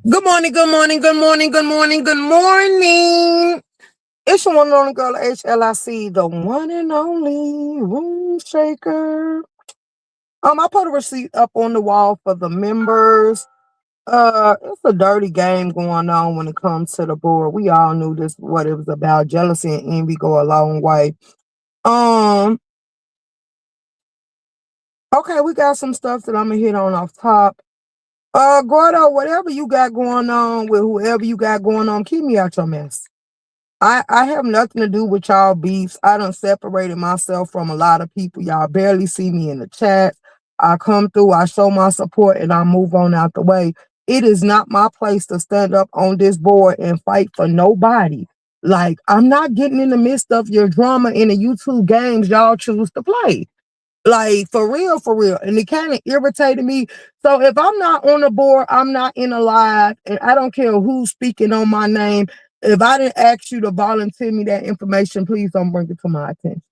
Good morning, good morning, good morning, good morning, good morning. It's your one and only girl, H.L.I.C, the one and only room shaker. I put a receipt up on the wall for the members. It's a dirty game going on when it comes to the board. We all knew this what it was about. Jealousy and envy go a long way. Um, okay, we got some stuff that I'm gonna hit on off top. Gordo, whatever you got going on with whoever you got going on, keep me out your mess. I have nothing to do with y'all beefs. I done separated myself from a lot of people. Y'all barely see me in the chat. I come through, I show my support, and I move on out the way. It is not my place to stand up on this board and fight for nobody. Like, I'm not getting in the midst of your drama in the YouTube games y'all choose to play. Like, for real, for real. And it kind of irritated me. So if I'm not on the board, I'm not in a live, and I don't care who's speaking on my name. If I didn't ask you to volunteer me that information, please don't bring it to my attention.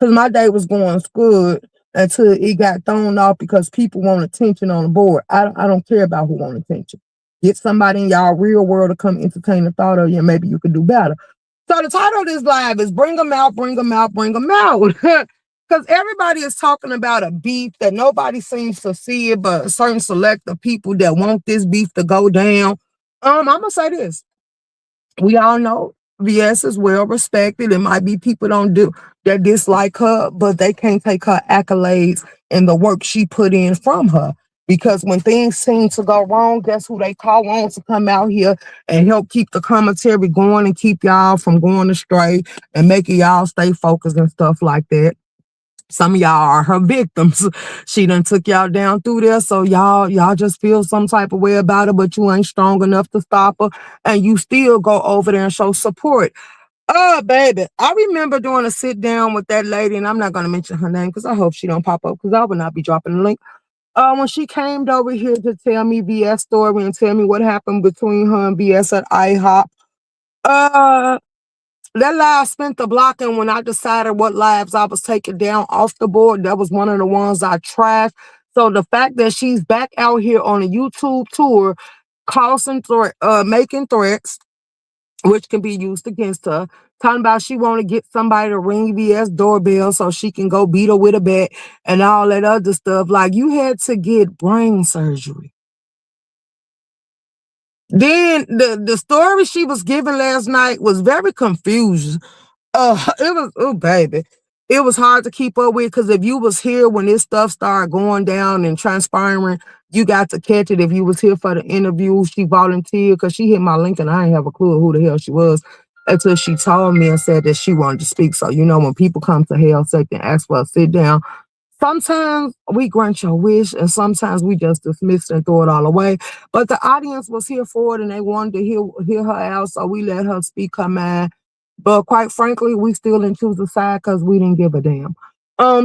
Because my day was going good until it got thrown off because people want attention on the board. I don't care about who want attention. Get somebody in y'all real world to come entertain the thought of you, and maybe you could do better. So the title of this live is Bring Them Out, Bring Them Out, Bring Them Out. Because everybody is talking about a beef that nobody seems to see it, but a certain select of people that want this beef to go down. I'm going to say this. We all know VS is well respected. It might be people don't do that dislike her, but they can't take her accolades and the work she put in from her. Because when things seem to go wrong, guess who they call on to come out here and help keep the commentary going and keep y'all from going astray and making y'all stay focused and stuff like that. Some of y'all are her victims. She done took y'all down through there, so y'all just feel some type of way about it, but you ain't strong enough to stop her, and you still go over there and show support. Oh, baby, I remember doing a sit down with that lady, and I'm not gonna mention her name because I hope she don't pop up because I would not be dropping the link. When she came over here to tell me VS story and tell me what happened between her and VS at IHOP. Uh, that live spent the block, and when I decided what lives I was taking down off the board, that was one of the ones I trashed. So the fact that she's back out here on a YouTube tour, making threats, which can be used against her, talking about she want to get somebody to ring VS doorbell so she can go beat her with a bat and all that other stuff. Like, you had to get brain surgery. Then the story she was giving last night was very confusing. It was, oh baby, it was hard to keep up with because if you was here when this stuff started going down and transpiring, you got to catch it. If you was here for the interview, she volunteered because she hit my link and I didn't have a clue who the hell she was until she told me and said that she wanted to speak. So when people come to H.L.I.C and ask for a sit down, sometimes we grant your wish and sometimes we just dismiss it and throw it all away. But the audience was here for it and they wanted to hear her out, so we let her speak her mind. But quite frankly, we still didn't choose a side because we didn't give a damn.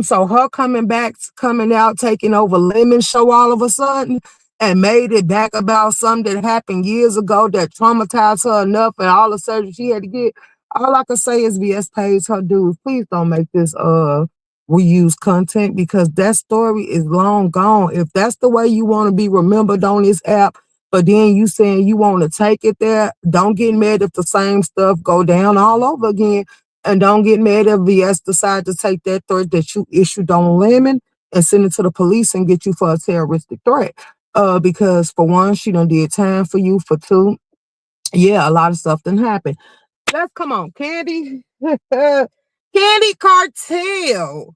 So her coming back, coming out, taking over Lemon Show all of a sudden and made it back about something that happened years ago that traumatized her enough and all the surgery she had to get. All I can say is VS pays her dues. Please don't make this we use content because that story is long gone. If that's the way you want to be remembered on this app, but then you saying you want to take it there, don't get mad if the same stuff go down all over again. And don't get mad if VS decide to take that threat that you issued on Lemon and send it to the police and get you for a terroristic threat. Because for one, she done did time for you. For two, yeah, a lot of stuff done happened. Let's come on, Candy. Candy Cartel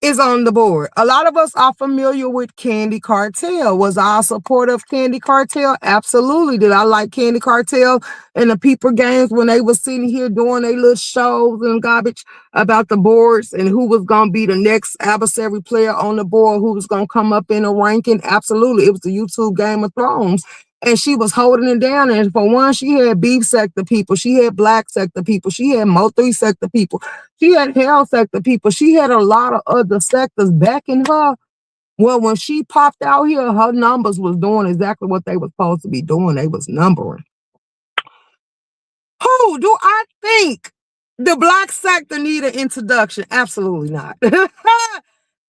is on the board. A lot of us are familiar with Candy Cartel. Was I a supporter of Candy Cartel? Absolutely. Did I like Candy Cartel and the Peeper Games when they was sitting here doing their little shows and garbage about the boards and who was going to be the next adversary player on the board, who was going to come up in a ranking? Absolutely. It was the YouTube Game of Thrones. And she was holding it down. And for one, she had beef sector people. She had black sector people. She had Mo3 sector people. She had Hell sector people. She had a lot of other sectors backing her. Well, when she popped out here, her numbers was doing exactly what they were supposed to be doing. They was numbering. Who do I think the black sector need an introduction? Absolutely not.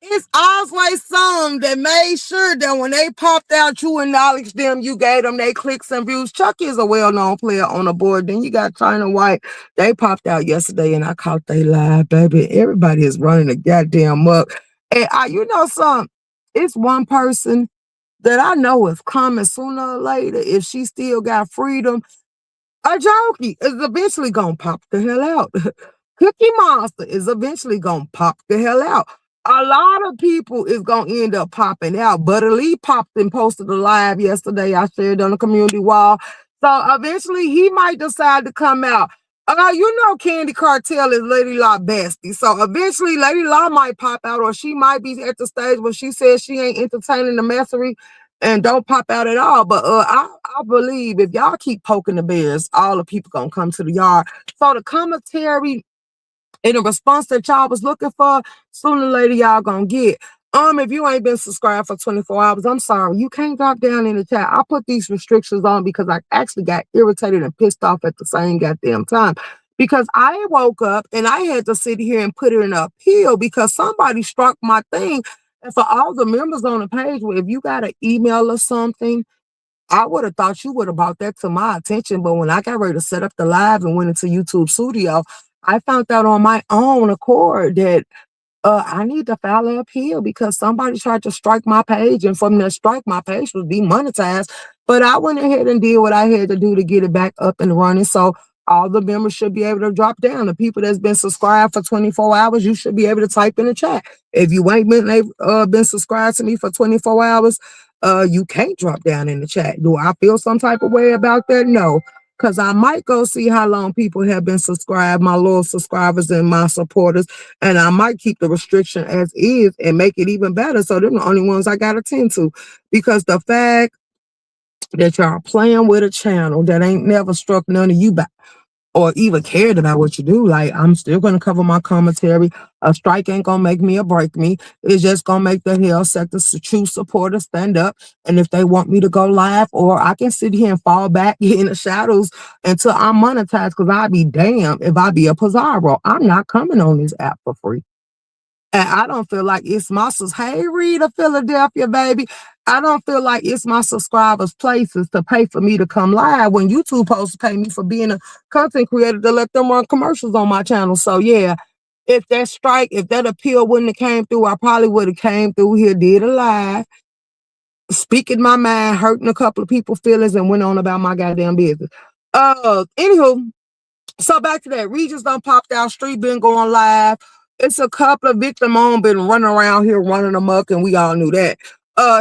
It's always some that made sure that when they popped out, you acknowledged them, you gave them their clicks and views. Chucky is a well-known player on the board. Then you got China White. They popped out yesterday, and I caught they live, baby. Everybody is running the goddamn muck. And you know something? It's one person that I know is coming sooner or later if she still got freedom. A jockey is eventually gonna pop the hell out. Cookie Monster is eventually gonna pop the hell out. A lot of people is gonna end up popping out. Butter Lee popped and posted a live yesterday. I shared on the community wall. So eventually he might decide to come out. You know Candy Cartel is Lady Law bestie. So eventually Lady Law might pop out, or she might be at the stage where she says she ain't entertaining the messery and don't pop out at all. But I believe if y'all keep poking the bears, all the people gonna come to the yard. So the commentary and the response that y'all was looking for, sooner or later y'all gonna get. If you ain't been subscribed for 24 hours, I'm sorry. You can't drop down in the chat. I put these restrictions on because I actually got irritated and pissed off at the same goddamn time. Because I woke up and I had to sit here and put it in an appeal because somebody struck my thing. And for all the members on the page, if you got an email or something, I would have thought you would have brought that to my attention. But when I got ready to set up the live and went into YouTube Studio, I found out on my own accord that I need to file an appeal because somebody tried to strike my page, and from that strike, my page was demonetized. But I went ahead and did what I had to do to get it back up and running. So all the members should be able to drop down. The people that's been subscribed for 24 hours, you should be able to type in the chat. If you ain't been subscribed to me for 24 hours, you can't drop down in the chat. Do I feel some type of way about that? No. Because I might go see how long people have been subscribed, my loyal subscribers and my supporters, and I might keep the restriction as is and make it even better. So they're the only ones I got to tend to. Because the fact that y'all playing with a channel that ain't never struck none of you back or even cared about what you do, like, I'm still going to cover my commentary. A strike ain't going to make me or break me. It's just going to make the hell sector true supporters stand up. And if they want me to go live, or I can sit here and fall back in the shadows until I'm monetized, because I'd be damned if I be a Pizarro. I'm not coming on this app for free. And I don't feel like it's my hey Rita Philadelphia, baby. I don't feel like it's my subscribers' places to pay for me to come live when YouTube supposed to pay me for being a content creator to let them run commercials on my channel. So yeah, if that appeal wouldn't have came through, I probably would have came through here, did a live, speaking my mind, hurting a couple of people's feelings, and went on about my goddamn business. Anywho, so back to that, Regis done popped out, Street been going live. It's a couple of victim on been running around here running amok, and we all knew that.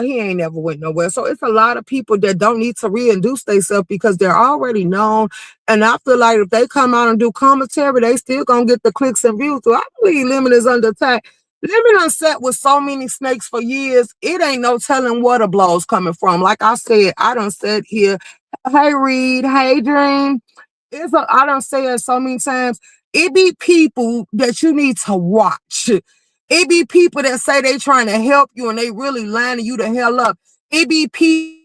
He ain't never went nowhere. So it's a lot of people that don't need to reintroduce themselves because they're already known. And I feel like if they come out and do commentary, they still gonna get the clicks and views. So I believe Lemon is under attack. Lemon done sat with so many snakes for years. It ain't no telling where the blow's coming from. Like I said, I done said here, hey Reed, hey Dream. I don't say it so many times. It be people that you need to watch. It be people that say they trying to help you and they really lining you the hell up. It be people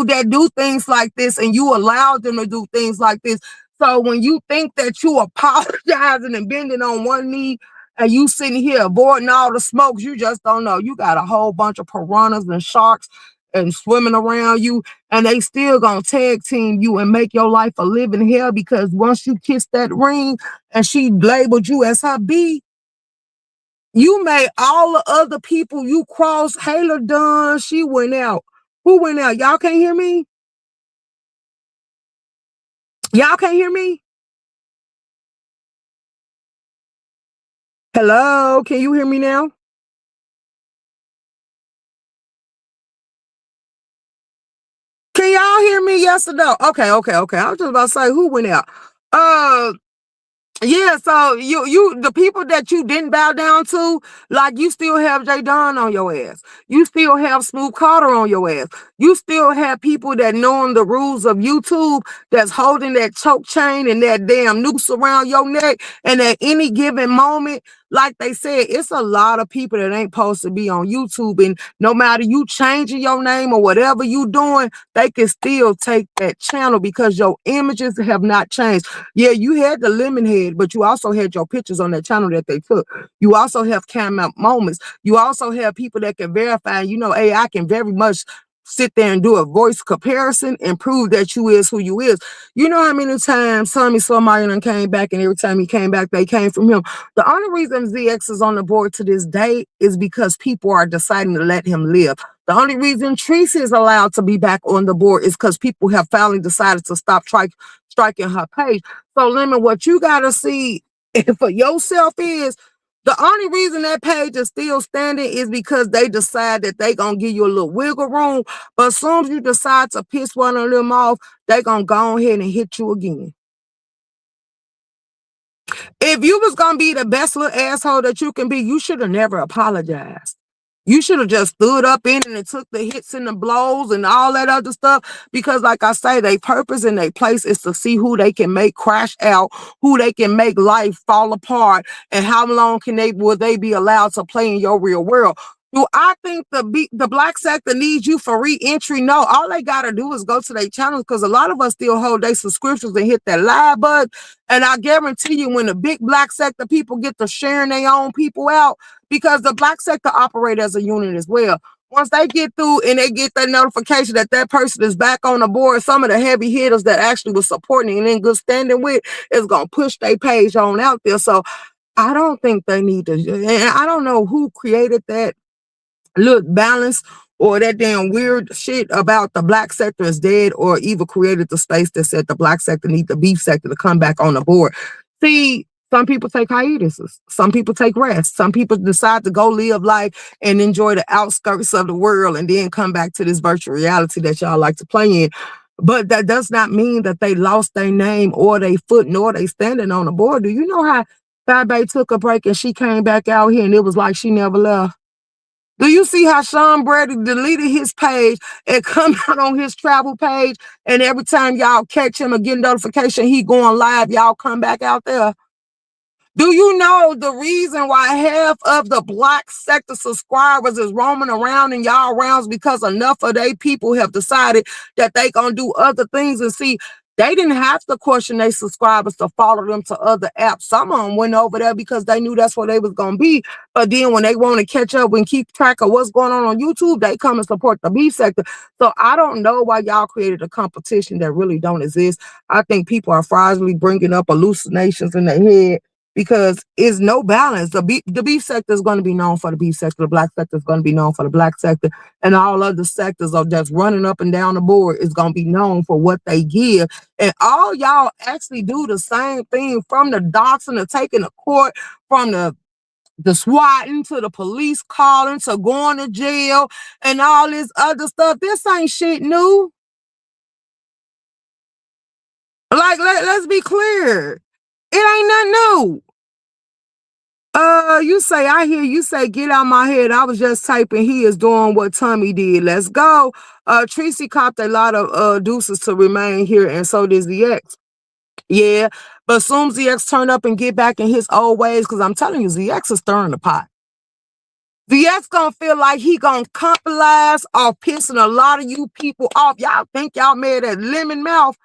that do things like this, and you allow them to do things like this. So when you think that you apologizing and bending on one knee and you sitting here avoiding all the smokes, you just don't know. You got a whole bunch of piranhas and sharks and swimming around you, and they still gonna tag team you and make your life a living hell, because once you kiss that ring and she labeled you as her B, you made all the other people you crossed. Hayla Dunn, she went out. Who went out? Y'all can't hear me? Y'all can't hear me? Hello? Can you hear me now? Can y'all hear me? Yes or no? Okay. I was just about to say who went out. Uh Yeah, so you the people that you didn't bow down to, like you still have Jay Don on your ass. You still have Smooth Carter on your ass. You still have people that knowing the rules of YouTube that's holding that choke chain and that damn noose around your neck. And at any given moment, like they said, it's a lot of people that ain't supposed to be on YouTube. And no matter you changing your name or whatever you doing, they can still take that channel because your images have not changed. Yeah, you had the lemon head, but you also had your pictures on that channel that they took. You also have cam out moments. You also have people that can verify, you know, hey, I can very much sit there and do a voice comparison and prove that you is who you is. You know how many times Tommy Somalia came back and every time he came back, they came from him. The only reason ZX is on the board to this day is because people are deciding to let him live. The only reason Tracy is allowed to be back on the board is because people have finally decided to stop striking her page. So, Lemon, what you got to see for yourself is the only reason that page is still standing is because they decide that they going to give you a little wiggle room. But as soon as you decide to piss one of them off, they going to go ahead and hit you again. If you was going to be the best little asshole that you can be, you should have never apologized. You should have just stood up in it and took the hits and the blows and all that other stuff. Because like I say, their purpose and their place is to see who they can make crash out, who they can make life fall apart, and how long will they be allowed to play in your real world. Do I think the black sector needs you for re-entry? No, all they gotta do is go to their channels because a lot of us still hold their subscriptions and hit that live button. And I guarantee you, when the big black sector people get to sharing their own people out, because the black sector operate as a unit as well. Once they get through and they get that notification that that person is back on the board, some of the heavy hitters that actually was supporting and in good standing with is gonna push their page on out there. So I don't think they need to. And I don't know who created that look balance or that damn weird shit about the black sector is dead, or even created the space that said the black sector need the beef sector to come back on the board. See, some people take hiatuses. Some people take rest. Some people decide to go live life and enjoy the outskirts of the world and then come back to this virtual reality that y'all like to play in. But that does not mean that they lost their name or their foot nor they standing on the board. Do you know how Fat Bay took a break and she came back out here and it was like she never left? Do you see how Sean Brady deleted his page and come out on his travel page, and every time y'all catch him or get notification he going live, y'all come back out there? Do you know the reason why half of the black sector subscribers is roaming around in y'all rounds? Because enough of they people have decided that they gonna do other things. And see, they didn't have to question their subscribers to follow them to other apps. Some of them went over there because they knew that's where they was gonna be. But then when they want to catch up and keep track of what's going on YouTube, they come and support the beef sector. So I don't know why y'all created a competition that really don't exist. I think people are fraudulently bringing up hallucinations in their head because it's no balance. The beef sector is going to be known for the beef sector. The black sector is going to be known for the black sector. And all other sectors are just running up and down the board is going to be known for what they give. And all y'all actually do the same thing, from the doxing to taking the court, from the swatting to the police calling to going to jail and all this other stuff. This ain't shit new. Like, let's be clear. It ain't nothing new. You say, I hear you say, get out my head. I was just typing, he is doing what Tommy did. Let's go. Tracy copped a lot of deuces to remain here, and so did ZX. Yeah, but soon ZX turn up and get back in his old ways, because I'm telling you, ZX is stirring the pot. ZX gonna feel like he gonna capitalize off pissing a lot of you people off. Y'all think y'all made that lemon mouth.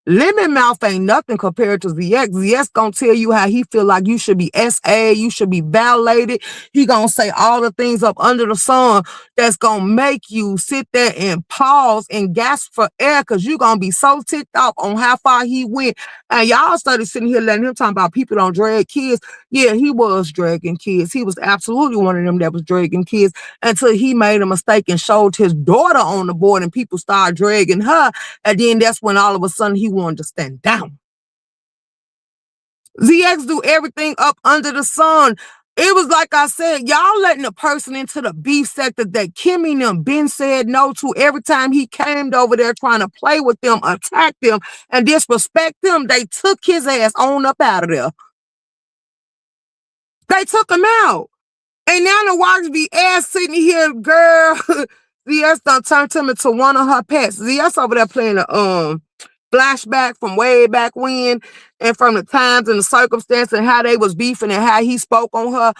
Lemon mouth ain't nothing compared to ZX. ZX gonna tell you how he feel like you should be SA, you should be validated. He gonna say all the things up under the sun that's gonna make you sit there and pause and gasp for air, because you gonna be so ticked off on how far he went. And y'all started sitting here letting him talk about people don't drag kids. Yeah, he was dragging kids. He was absolutely one of them that was dragging kids, until he made a mistake and showed his daughter on the board and people started dragging her. And then that's when all of a sudden he wanted to stand down. ZX do everything up under the sun. It was like I said, y'all letting a person into the beef sector that Kimmy and them been said no to. Every time he came over there trying to play with them, attack them, and disrespect them, they took his ass on up out of there. They took him out. And now the watch VS sitting here, girl. VS done turned him into one of her pets. VS over there playing a flashback from way back when, and from the times and the circumstance and how they was beefing and how he spoke on her.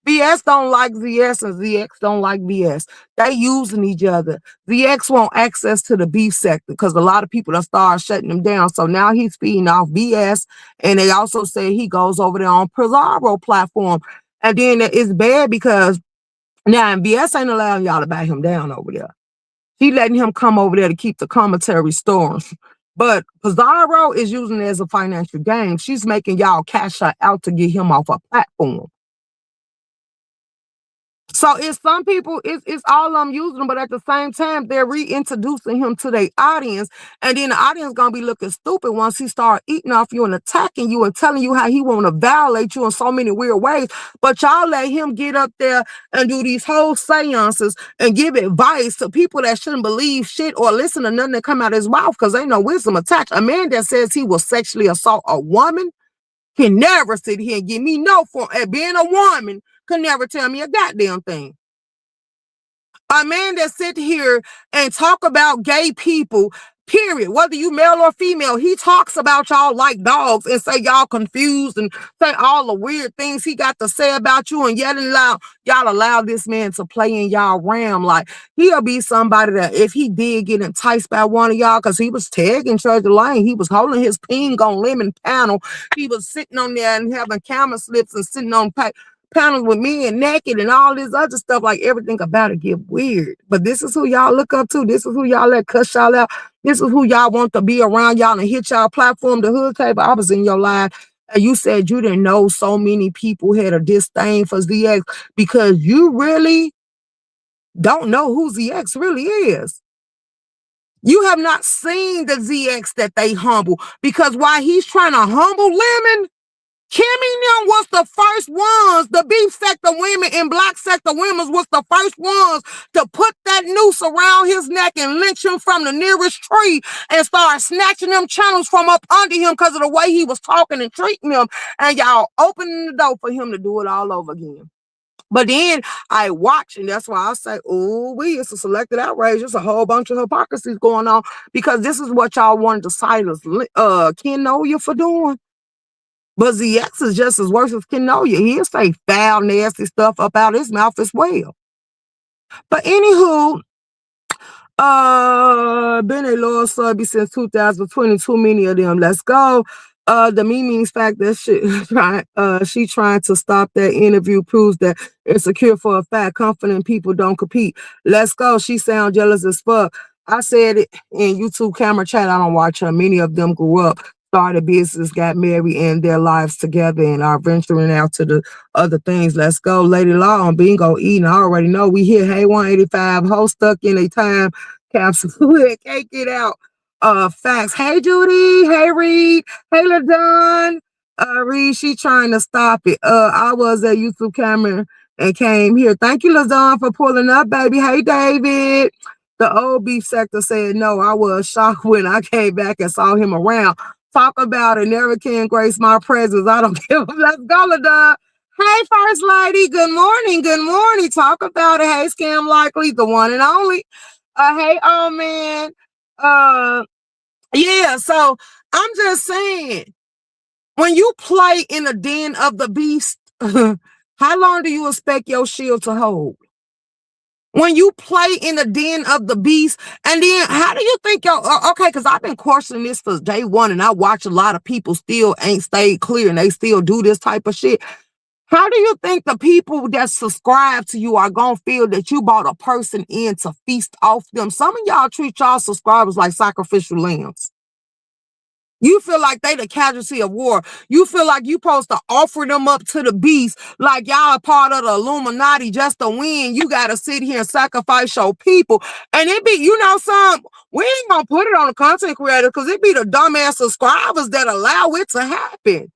VS don't like ZS and ZX don't like VS. They using each other. VX want access to the beef sector because a lot of people have started shutting them down. So now he's feeding off VS. And they also say he goes over there on Pizarro platform. And then it's bad because now VS ain't allowing y'all to back him down over there. He letting him come over there to keep the commentary storing. But Pizarro is using it as a financial game. She's making y'all cash her out to get him off her platform. So it's some people, it's all I'm using them, but at the same time, they're reintroducing him to their audience. And then the audience gonna be looking stupid once he start eating off you and attacking you and telling you how he wanna violate you in so many weird ways. But y'all let him get up there and do these whole seances and give advice to people that shouldn't believe shit or listen to nothing that come out of his mouth because ain't no wisdom attached. A man that says he will sexually assault a woman can never sit here and give me no form. Being a woman can never tell me a goddamn thing. A man that sit here and talk about gay people, period, whether you male or female, he talks about y'all like dogs and say y'all confused and say all the weird things he got to say about you, and yet y'all allow this man to play in y'all ram. Like, he'll be somebody that if he did get enticed by one of y'all, because he was tagging Treasure Lane, he was holding his ping on lemon panel, he was sitting on there and having camera slips and sitting on panels with men naked and all this other stuff, like everything about it get weird. But this is who y'all look up to. This is who y'all let cuss y'all out. This is who y'all want to be around y'all and hit y'all platform. The hood table. I was in your live and you said you didn't know so many people had a disdain for ZX because you really don't know who ZX really is. You have not seen the ZX that they humble, because while he's trying to humble Lemon, Kimmy Nim was the first ones, the beef sector women and black sector women was the first ones to put that noose around his neck and lynch him from the nearest tree and start snatching them channels from up under him because of the way he was talking and treating them. And y'all opening the door for him to do it all over again. But then I watch, and that's why I say, oh, it's a selected outrage. There's a whole bunch of hypocrisies going on because this is what y'all wanted to silence Ken Noya for doing. But ZX is just as worse as Kenoya. He'll say foul, nasty stuff up out his mouth as well. But anywho, been a loyal subby since 2020. Too many of them. Let's go. The means fact that she trying to stop that interview proves that insecure for a fact. Confident people don't compete. Let's go. She sound jealous as fuck. I said it in YouTube camera chat. I don't watch her. Many of them grew up, started business, got married, and their lives together, and are venturing out to the other things. Let's go. Lady Law on Bingo Eating. I already know we here. Hey, 185, whole stuck in a time capsule. Can't get out. Facts. Hey, Judy. Hey, Reed. Hey, LaDon. Reed, she trying to stop it. I was at YouTube camera and came here. Thank you, LaDon, for pulling up, baby. Hey, David. The old beef sector said no. I was shocked when I came back and saw him around. Talk about it. Never can grace my presence. I don't give a. Let's go, LaDon. Hey, First Lady. Good morning. Good morning. Talk about it. Hey, Scam Likely, the one and only. Hey, oh man. Yeah, so I'm just saying, when you play in the den of the beast, how long do you expect your shield to hold? When you play in the den of the beast, and then how do you think okay, because I've been questioning this for day one, and I watch a lot of people still ain't stayed clear, and they still do this type of shit. How do you think the people that subscribe to you are going to feel that you brought a person in to feast off them? Some of y'all treat y'all subscribers like sacrificial lambs. You feel like they the casualty of war. You feel like you supposed to offer them up to the beast like y'all a part of the Illuminati just to win. You got to sit here and sacrifice your people. And it be, we ain't going to put it on the content creator because it be the dumbass subscribers that allow it to happen.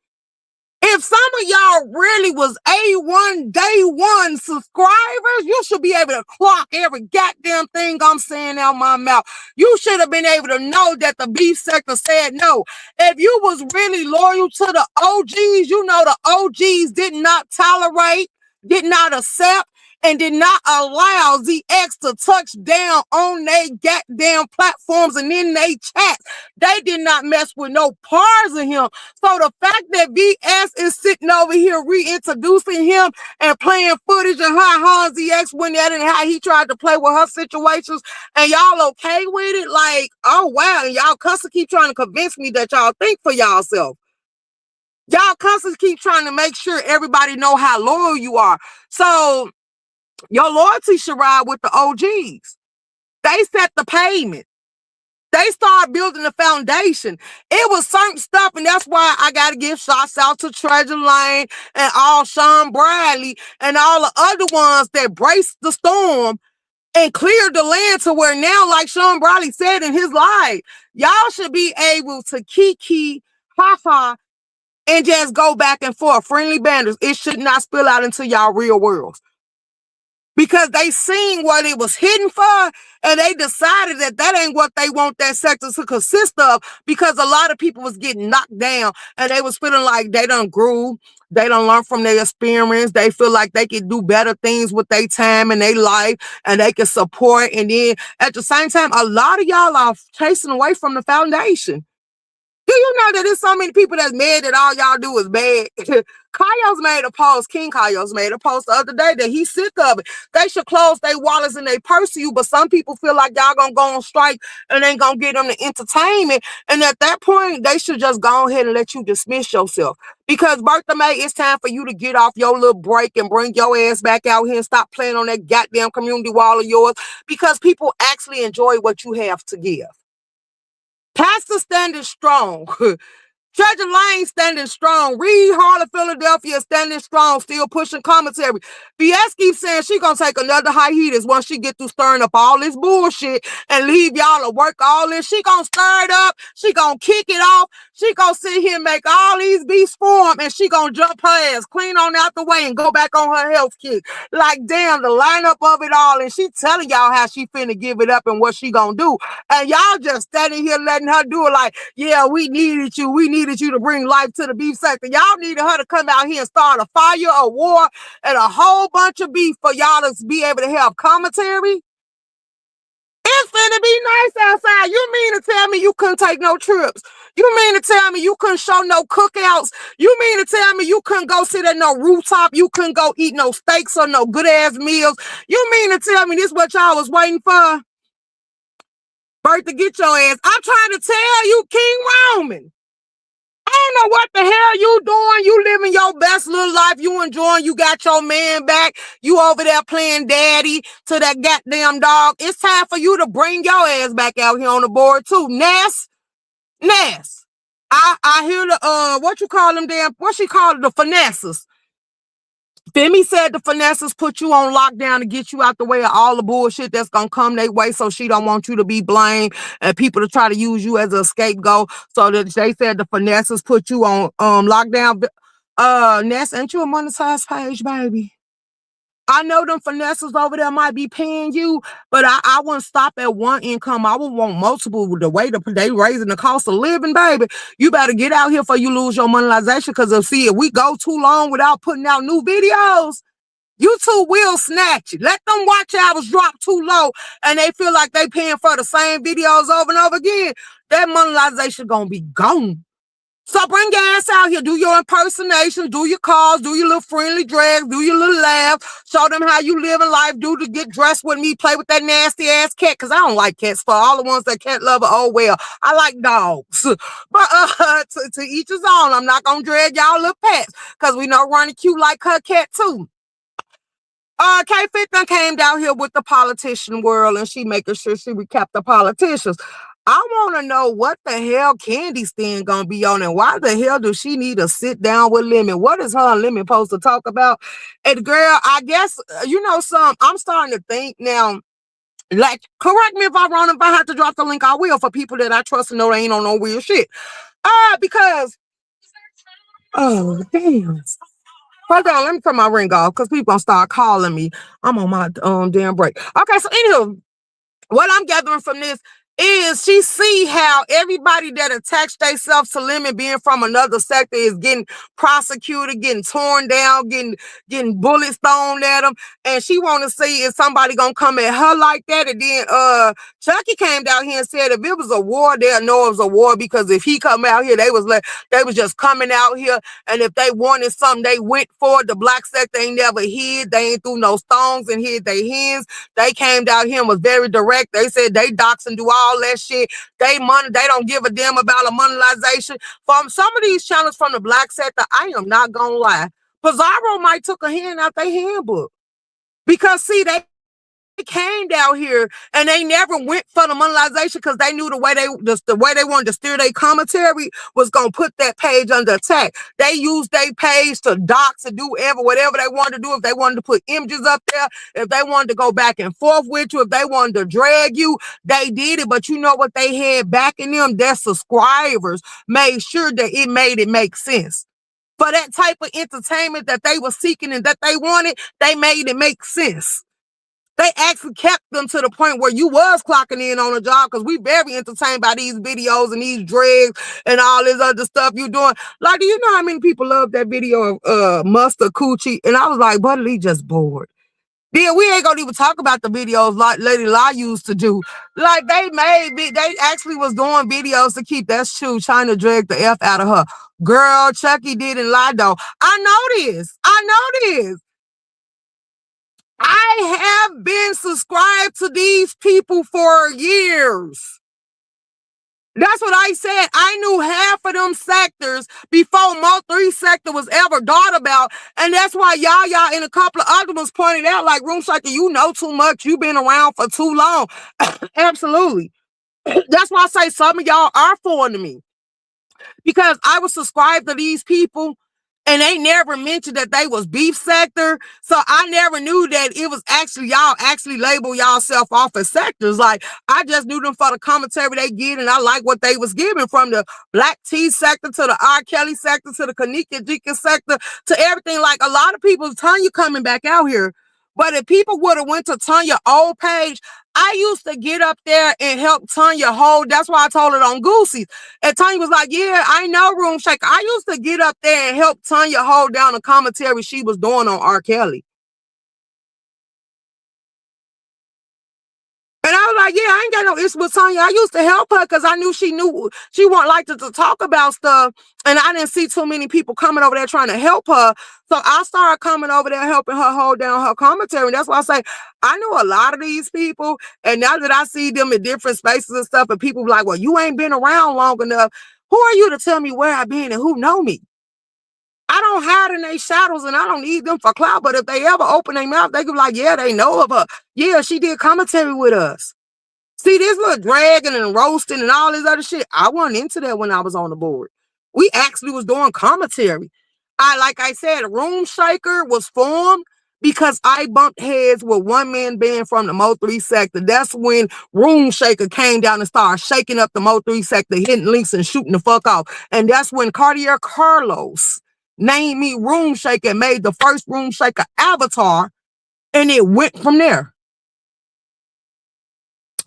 If some of y'all really was A1 day one subscribers, you should be able to clock every goddamn thing I'm saying out my mouth. You should have been able to know that the beef sector said no. If you was really loyal to the OGs, you know the OGs did not tolerate, did not accept, and did not allow ZX to touch down on their goddamn platforms and in their chats. They did not mess with no parts of him. So the fact that VS is sitting over here reintroducing him and playing footage of how ZX went at it and how he tried to play with her situations, and y'all okay with it? Like, oh wow, and y'all constantly keep trying to convince me that y'all think for y'allself. Y'all constantly keep trying to make sure everybody know how loyal you are. So your loyalty should ride with the OGs. They set the payment. They started building the foundation. It was certain stuff, and that's why I got to give shots out to Treasure Lane and all Sean Bradley and all the other ones that braced the storm and cleared the land to where now, like Sean Bradley said in his live, y'all should be able to kiki, ha, and just go back and forth. Friendly banners. It should not spill out into y'all real worlds. Because they seen what it was hidden for, and they decided that that ain't what they want that sector to consist of, because a lot of people was getting knocked down, and they was feeling like they done grew, they done learn from their experience, they feel like they could do better things with their time and their life, and they can support, and then at the same time, a lot of y'all are chasing away from the foundation. Do you know that there's so many people that's mad that all y'all do is bad? Kayos made a post, King Kayos made a post the other day that he's sick of it. They should close their wallets and they purse to you, but some people feel like y'all gonna go on strike and ain't gonna get them the entertainment. And at that point, they should just go ahead and let you dismiss yourself. Because Bertha May, it's time for you to get off your little break and bring your ass back out here and stop playing on that goddamn community wall of yours, because people actually enjoy what you have to give. Pastor standing strong. Treasure Lane standing strong. Reed Hall of Philadelphia standing strong, still pushing commentary. BS keeps saying she gonna take another hiatus once she get through stirring up all this bullshit and leave y'all to work all this. She gonna stir it up. She gonna kick it off. She gonna sit here and make all these beasts form, and she gonna jump her ass clean on out the way and go back on her health kick. Like, damn, the lineup of it all, and she telling y'all how she finna give it up and what she gonna do. And y'all just standing here letting her do it like, yeah, we needed you. We needed you to bring life to the beef sector. Y'all needed her to come out here and start a fire, a war, and a whole bunch of beef for y'all to be able to have commentary. It's finna be nice outside. You mean to tell me you couldn't take no trips? You mean to tell me you couldn't show no cookouts? You mean to tell me you couldn't go sit at no rooftop? You couldn't go eat no steaks or no good-ass meals? You mean to tell me this what y'all was waiting for? Bertha, get your ass. I'm trying to tell you, King Roman. I don't know what the hell you doing. You living your best little life. You enjoying. You got your man back. You over there playing daddy to that goddamn dog. It's time for you to bring your ass back out here on the board too. Ness. I hear the what you call them damn, what she called it, the finesses. Femi said the finesses put you on lockdown to get you out the way of all the bullshit that's gonna come their way, so she don't want you to be blamed and people to try to use you as a scapegoat. So that they said the finesses put you on lockdown. Ness, ain't you a monetized page, baby? I know them finesses over there might be paying you, but I wouldn't stop at one income. I would want multiple. The way they raising the cost of living, baby. You better get out here before you lose your monetization, because if we go too long without putting out new videos, YouTube will snatch it. Let them watch hours drop too low and they feel like they paying for the same videos over and over again. That monetization gonna be gone. So bring your ass out here, do your impersonation, do your calls, do your little friendly drags, do your little laugh, show them how you live in life, do to get dressed with me, play with that nasty ass cat, because I don't like cats. For all the ones that cat lover, oh well, I like dogs. But to each his own. I'm not gonna drag y'all little pets, because we know Ronnie cute like her cat too. K-Fit came down here with the politician world, and she making sure she recap the politicians. I want to know what the hell Candy Stan gonna be on, and why the hell does she need to sit down with Lemon? What is her and Lemon supposed to talk about? And girl, I guess, I'm starting to think now, like, correct me if I'm wrong. If I have to drop the link, I will, for people that I trust and know they ain't on no weird shit. Because Oh, damn. Hold on, let me turn my ring off because people gonna start calling me. I'm on my damn break. Okay, so anywho, what I'm gathering from this is she see how everybody that attached themselves to Lemon being from another sector is getting prosecuted, getting torn down, getting bullets thrown at them, and she want to see if somebody gonna come at her like that. And then Chucky came down here and said if it was a war, they'll know it was a war because if he come out here, they was just coming out here, and if they wanted something, they went for it. The black sector ain't never hid. They ain't threw no stones and hid their hands. They came down here and was very direct. They said they dox and do all that shit. They don't give a damn about a monetization. From some of these channels from the black sector, I am not gonna lie. Pizarro might took a hand out their handbook. Because see, they came down here and they never went for the monetization because they knew the way they wanted to steer their commentary was gonna put that page under attack. They used their page to dox and do whatever they wanted to do. If they wanted to put images up there, if they wanted to go back and forth with you, if they wanted to drag you, they did it. But you know what they had backing them? Their subscribers made sure that it made it make sense. For that type of entertainment that they were seeking and that they wanted, they made it make sense. They actually kept them to the point where you was clocking in on a job because we very entertained by these videos and these drags and all this other stuff you doing. Like, do you know how many people love that video of Mustard Coochie? And I was like, Buddy Lee just bored. Then we ain't gonna even talk about the videos like Lady Lie used to do. Like they actually was doing videos to keep that shoe trying to drag the F out of her. Girl, Chucky didn't lie though. I know this. I have been subscribed to these people for years. That's what I said. I knew half of them sectors before Mo3 sector was ever thought about. And that's why y'all and a couple of other ones pointed out, like, Room Shaker, you know too much. You've been around for too long. Absolutely. That's why I say some of y'all are foreign to me. Because I was subscribed to these people and they never mentioned that they was beef sector. So I never knew that it was actually y'all actually label y'allself off as sectors. Like I just knew them for the commentary they get, and I like what they was giving from the Black T sector to the R. Kelly sector to the Kanika Jika sector to everything. Like a lot of people, Tanya coming back out here. But if people would have went to Tanya's old page, I used to get up there and help Tanya hold. That's why I told it on Goosey. And Tanya was like, yeah, I know, Room Shaker. I used to get up there and help Tanya hold down the commentary she was doing on R. Kelly. And I was like, yeah, I ain't got no issue with Tanya. I used to help her because I knew she wouldn't like to talk about stuff. And I didn't see too many people coming over there trying to help her. So I started coming over there helping her hold down her commentary. And that's why I say I knew a lot of these people. And now that I see them in different spaces and stuff, and people be like, well, you ain't been around long enough. Who are you to tell me where I've been and who know me? I don't hide in their shadows and I don't need them for clout. But if they ever open their mouth, they can be like, yeah, they know of her. Yeah, she did commentary with us. See, this little dragging and roasting and all this other shit, I wasn't into that when I was on the board. We actually was doing commentary. Like I said, Room Shaker was formed because I bumped heads with one man band from the Mo3 sector. That's when Room Shaker came down and started shaking up the Mo3 sector, hitting links and shooting the fuck off. And that's when Cartier Carlos named me Room Shaker and made the first Room Shaker avatar. And it went from there.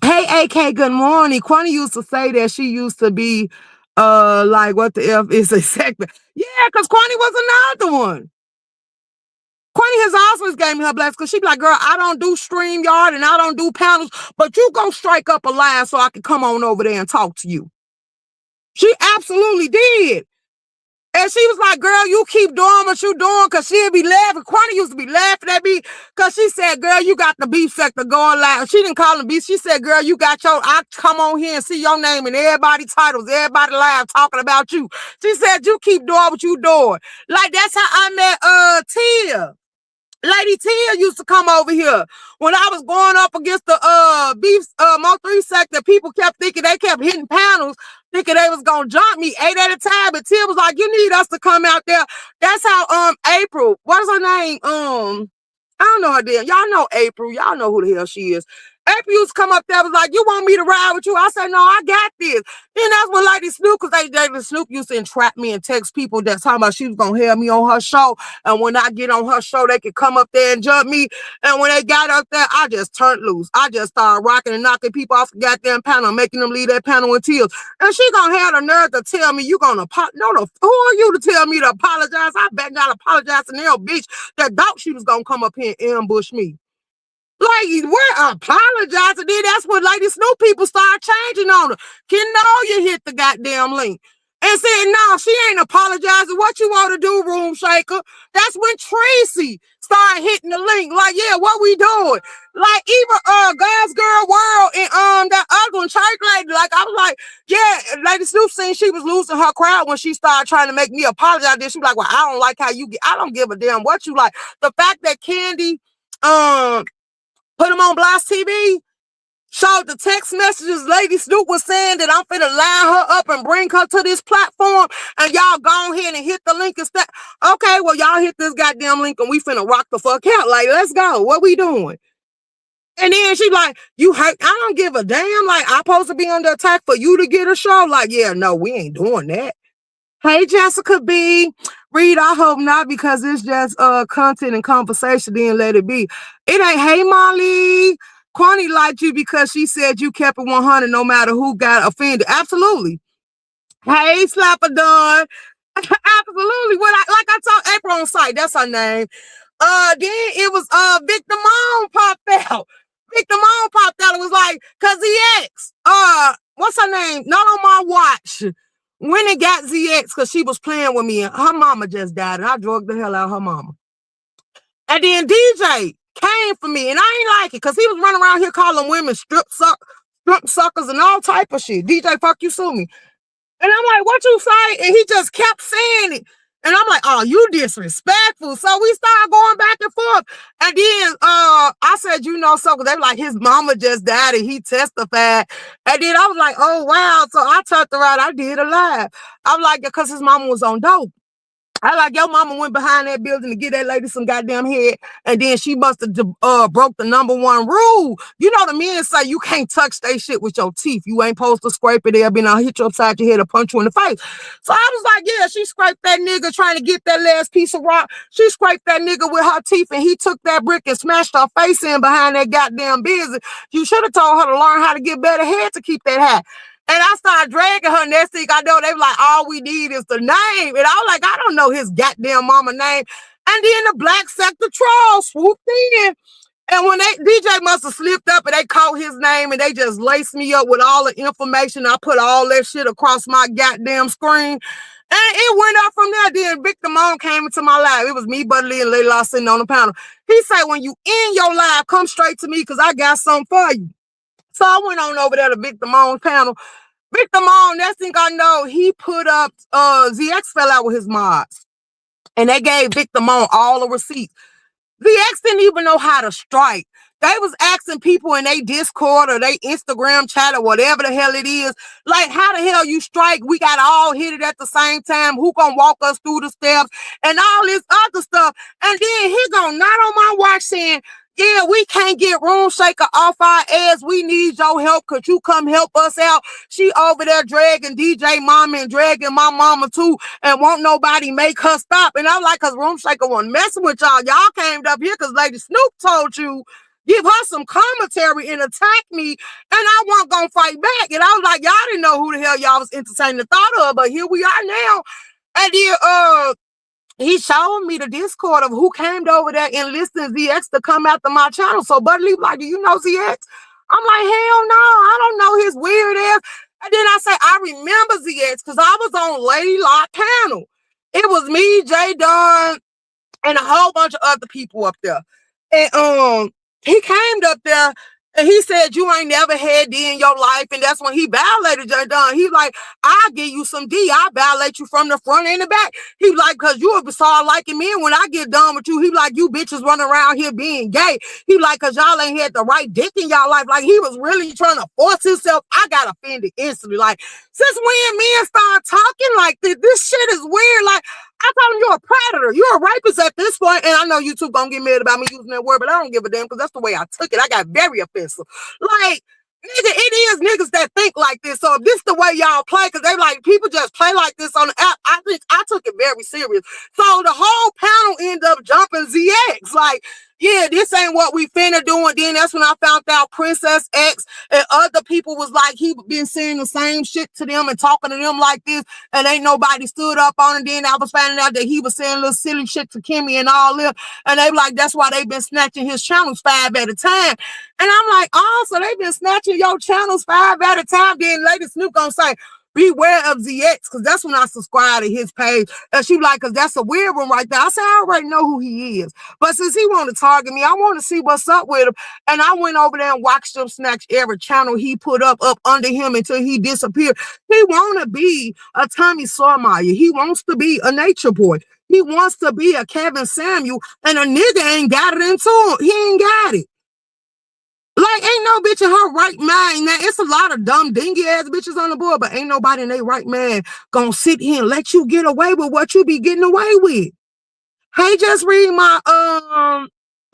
Hey, AK, good morning. Quani used to say that she used to be, like, what the F is a sector? Yeah, because Quani was another one. Quani has always gave me her blessing because she be like, girl, I don't do Streamyard and I don't do panels, but you go strike up a line so I can come on over there and talk to you. She absolutely did. And she was like, girl, you keep doing what you doing because she'd be laughing. Quani used to be laughing at me because she said, girl, you got the beef sector going live. She didn't call them beef. She said, girl, you got I come on here and see your name and everybody titles, everybody live talking about you. She said, you keep doing what you doing. Like, that's how I met Tia. Lady Tia used to come over here. When I was going up against the beef Mo3 sector, people kept thinking they kept hitting panels, thinking they was gonna jump me 8 at a time. And Tia was like, you need us to come out there. That's how April, what's her name? I don't know her damn. Y'all know April. Y'all know who the hell she is. April used to come up there, was like, you want me to ride with you? I said, no, I got this. Then that's when Lady Snoop, because Lady Snoop used to entrap me and text people that's talking about she was going to have me on her show. And when I get on her show, they could come up there and jump me. And when they got up there, I just turned loose. I just started rocking and knocking people off the goddamn panel, making them leave that panel in tears. And she going to have the nerve to tell me you going to apologize. No, who are you to tell me to apologize? I bet not apologize to Nell, bitch, that thought she was going to come up here and ambush me. Like, we're apologizing. Then that's when Lady Snoop people start changing on her. You hit the goddamn link and said, no, she ain't apologizing. What you want to do, Room Shaker? That's when Tracy started hitting the link. Like, yeah, what we doing? Like, even God's Girl World and that other one, Church Lady. Like, I was like, yeah, Lady Snoop seen she was losing her crowd when she started trying to make me apologize. Then she was like, well, I don't like how you get. I don't give a damn what you like. The fact that Candy put him on Blast TV, showed the text messages Lady Snoop was saying that I'm finna line her up and bring her to this platform, and y'all go ahead and hit the link and stuff. Okay, well, y'all hit this goddamn link and we finna rock the fuck out. Like, let's go. What we doing? And then she like, you hurt. I don't give a damn. Like, I'm supposed to be under attack for you to get a show? Like, yeah, no, we ain't doing that. Hey, Jessica B. Reed, I hope not, because it's just content and conversation. Then let it be. It ain't, hey, Molly. Kwani liked you because she said you kept it 100 no matter who got offended. Absolutely. Hey, Slapper Dunn. Absolutely. Like I told April on site, that's her name. Then it was Victor Mom popped out. Victor Mom popped out. It was like, cause ZX. What's her name? Not on my watch. When it got ZX, because she was playing with me, and her mama just died, and I drugged the hell out of her mama. And then DJ came for me, and I ain't like it, because he was running around here calling women strip suckers and all type of shit. DJ, fuck you, sue me. And I'm like, what you say? And he just kept saying it. And I'm like, oh, you disrespectful. So we started going back and forth. And then I said, you know, so they were like, his mama just died and he testified. And then I was like, oh, wow. So I turned around. I did a live. I'm like, because his mama was on dope. I like, your mama went behind that building to get that lady some goddamn head, and then she must have broke the #1 rule. You know, the men say you can't touch that shit with your teeth. You ain't supposed to scrape it. They'll be now hit you upside your head or punch you in the face. So I was like, yeah, she scraped that nigga trying to get that last piece of rock. She scraped that nigga with her teeth, and he took that brick and smashed her face in behind that goddamn business. You should have told her to learn how to get better head to keep that high. And I started dragging her. Next thing I know, they were like, all we need is the name. And I was like, I don't know his goddamn mama name. And then the Black Sector Troll swooped in. And when DJ must have slipped up and they caught his name and they just laced me up with all the information. I put all that shit across my goddamn screen. And it went up from there. Then Victor Moan came into my live. It was me, Buddy Lee, and Layla sitting on the panel. He said, when you in your live, come straight to me because I got something for you. So I went on over there to Victor Moan's panel. Victor Moan, next thing I know, he put up, ZX fell out with his mods. And they gave Victor Moan all the receipts. ZX didn't even know how to strike. They was asking people in their Discord or their Instagram chat or whatever the hell it is, like, how the hell you strike? We got to all hit it at the same time. Who gonna walk us through the steps and all this other stuff? And then he gonna not on my watch saying, yeah, we can't get Room Shaker off our ass. We need your help. Could you come help us out? She over there dragging DJ Mama and dragging my mama too, and won't nobody make her stop. And I'm like, because Room Shaker wasn't messing with y'all. Y'all came up here because Lady Snoop told you, give her some commentary and attack me, and I wasn't going to fight back. And I was like, y'all didn't know who the hell y'all was entertaining the thought of, but here we are now. And then, he showed me the Discord of who came over there and listened ZX to come after my channel. So Buddy Lee like, do you know ZX? I'm like, hell no, I don't know his weird ass. And then I say, I remember ZX because I was on Lady Lot panel. It was me, Jay Dunn, and a whole bunch of other people up there. And he came up there and he said, you ain't never had D in your life. And that's when he violated Jay Dunn. He's like, I'll give you some D. I'll violate you from the front and the back. He was like, because you will start liking me. And when I get done with you, he like, you bitches running around here being gay. He like, because y'all ain't had the right dick in y'all life. Like, he was really trying to force himself. I got offended instantly. Like, since when men start talking like this shit is weird. Like, I told him, you're a predator. You're a rapist at this point. And I know YouTube gonna get mad about me using that word, but I don't give a damn because that's the way I took it. I got very offensive. Like, nigga, it is niggas that think like this. So if this the way y'all play, because they like, people just play like this on the app, I think I took it very serious. So the whole panel ended up jumping ZX. Like, yeah, this ain't what we finna do. And then that's when I found out Princess X and other people was like, he been saying the same shit to them and talking to them like this, and ain't nobody stood up on it. Then I was finding out that he was saying little silly shit to Kimmy and all them, and they were like, that's why they been snatching his channels 5 at a time. And I'm like, oh, so they been snatching your channels 5 at a time. Then Lady Snoop gonna say, beware of ZX, because that's when I subscribed to his page. And she like, because that's a weird one right there. I said, I already know who he is. But since he want to target me, I want to see what's up with him. And I went over there and watched him snatch every channel he put up under him until he disappeared. He want to be a Tommy Sotomayor. He wants to be a Nature Boy. He wants to be a Kevin Samuel. And a nigga ain't got it into him. He ain't got it. Like, ain't no bitch in her right mind. Now, it's a lot of dumb, dingy-ass bitches on the board, but ain't nobody in their right mind gonna sit here and let you get away with what you be getting away with. Hey, just read my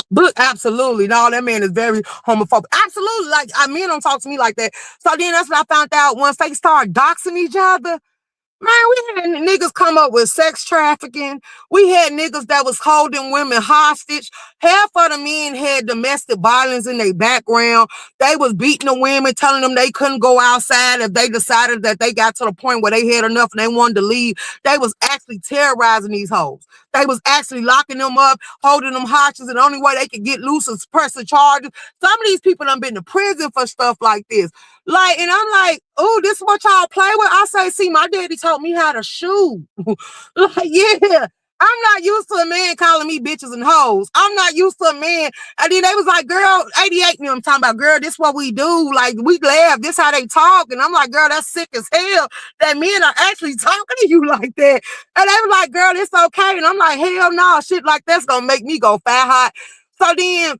book. Absolutely. No, that man is very homophobic. Absolutely. Like, men don't talk to me like that. So then that's when I found out once they start doxing each other. Man, we had niggas come up with sex trafficking. We had niggas that was holding women hostage. Half of the men had domestic violence in their background. They was beating the women, telling them they couldn't go outside if they decided that they got to the point where they had enough and they wanted to leave. They was actually terrorizing these hoes. They was actually locking them up, holding them hostage, and the only way they could get loose is pressing charges. Some of these people done been to prison for stuff like this. Like, and I'm like, oh, this is what y'all play with? I say, see, my daddy taught me how to shoot. Like, yeah. I'm not used to a man calling me bitches and hoes. I'm not used to a man. And then they was like, girl, 88 and I'm talking about, girl, this what we do. Like, we laugh. This how they talk. And I'm like, girl, that's sick as hell that men are actually talking to you like that. And they was like, girl, it's okay. And I'm like, hell no, shit like that's going to make me go fat hot. So then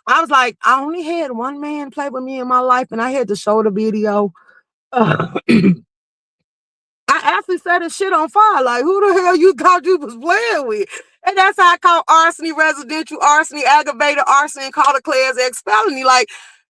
I was like, I only had one man play with me in my life, and I had to show the video. I actually set his shit on fire. Like, who the hell you thought you was playing with? And that's how I call arson, residential arson, aggravated arson, and call the Class X felony. Like,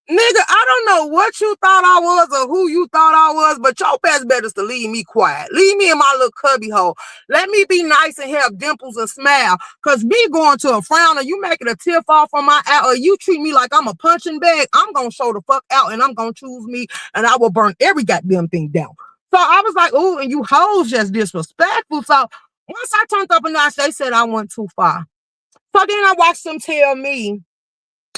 nigga, I don't know what you thought I was or who you thought I was, but your best bet is to leave me quiet. Leave me in my little cubby hole. Let me be nice and have dimples and smile. Because me going to a frown or you making a tear fall from my eye or you treat me like I'm a punching bag, I'm going to show the fuck out and I'm going to choose me and I will burn every goddamn thing down. So I was like, oh, and you hoes just disrespectful. So once I turned up a notch, they said I went too far. So then I watched them tell me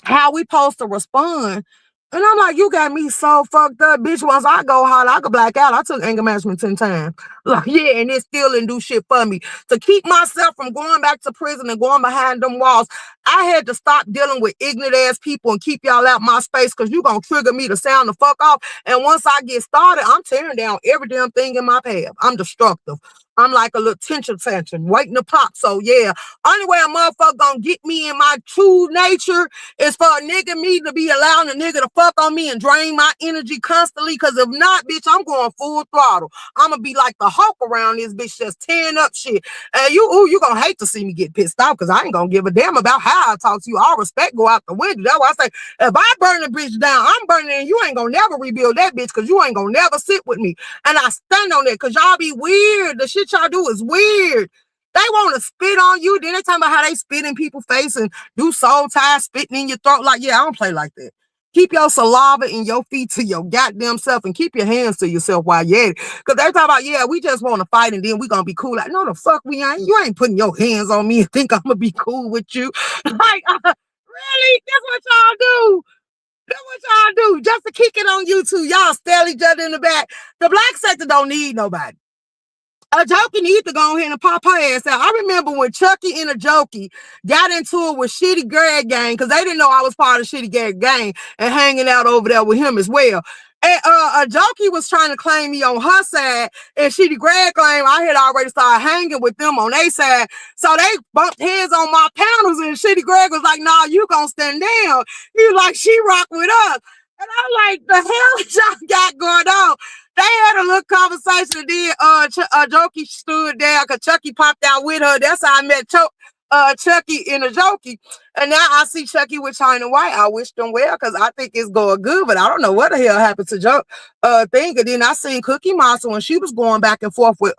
how we supposed to respond. And I'm like, you got me so fucked up, bitch. Once I go hard, I could black out. I took anger management 10 times. Like, yeah, and it still didn't do shit for me. To keep myself from going back to prison and going behind them walls, I had to stop dealing with ignorant ass people and keep y'all out my space because you gonna trigger me to sound the fuck off. And once I get started, I'm tearing down every damn thing in my path. I'm destructive. I'm like a little tension waiting to pop. So yeah, only way a motherfucker gonna get me in my true nature is for a nigga me to be allowing a nigga to fuck on me and drain my energy constantly. Cause if not, bitch, I'm going full throttle. I'm gonna be like the Hulk around this bitch just tearing up shit. And you gonna hate to see me get pissed off because I ain't gonna give a damn about how I talk to you. All respect go out the window. That's why I say, if I burn the bitch down, I'm burning it and you ain't gonna never rebuild that bitch because you ain't gonna never sit with me. And I stand on that because y'all be weird. The shit y'all do is weird. They want to spit on you. Then they talking about how they spit in people's face and do soul ties, spitting in your throat. Like, yeah, I don't play like that. Keep your saliva and your feet to your goddamn self and keep your hands to yourself while you're at it. Because they talk about, yeah, we just want to fight and then we going to be cool. Like, no, the fuck we ain't. You ain't putting your hands on me and think I'm going to be cool with you. Like, really? That's what y'all do. That's what y'all do. Just to kick it on YouTube. Y'all stare each other in the back. The black sector don't need nobody. A Jokey needs to go ahead and pop her ass out. I remember when Chucky and a Jokey got into it with Shitty Greg Gang because they didn't know I was part of Shitty Greg Gang and hanging out over there with him as well. And a Jokey was trying to claim me on her side, and Shitty Greg claimed I had already started hanging with them on their side. So they bumped heads on my panels, and Shitty Greg was like, "Nah, you gonna stand down." He was like, "She rock with us." And I'm like, the hell y'all got going on? They had a little conversation and then Jokey stood there because Chucky popped out with her. That's how I met Chucky in a Jokey. And now I see Chucky with China White. I wish them well because I think it's going good, but I don't know what the hell happened to thing. And then I seen Cookie Monster when she was going back and forth with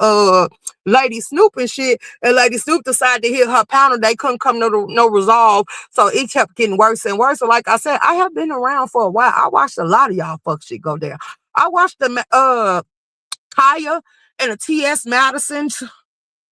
Lady Snoop and shit. And Lady Snoop decided to hit her pounder. They couldn't come to no resolve. So it kept getting worse and worse. So like I said, I have been around for a while. I watched a lot of y'all fuck shit go down. I watched the Kaya and the T.S. Madison.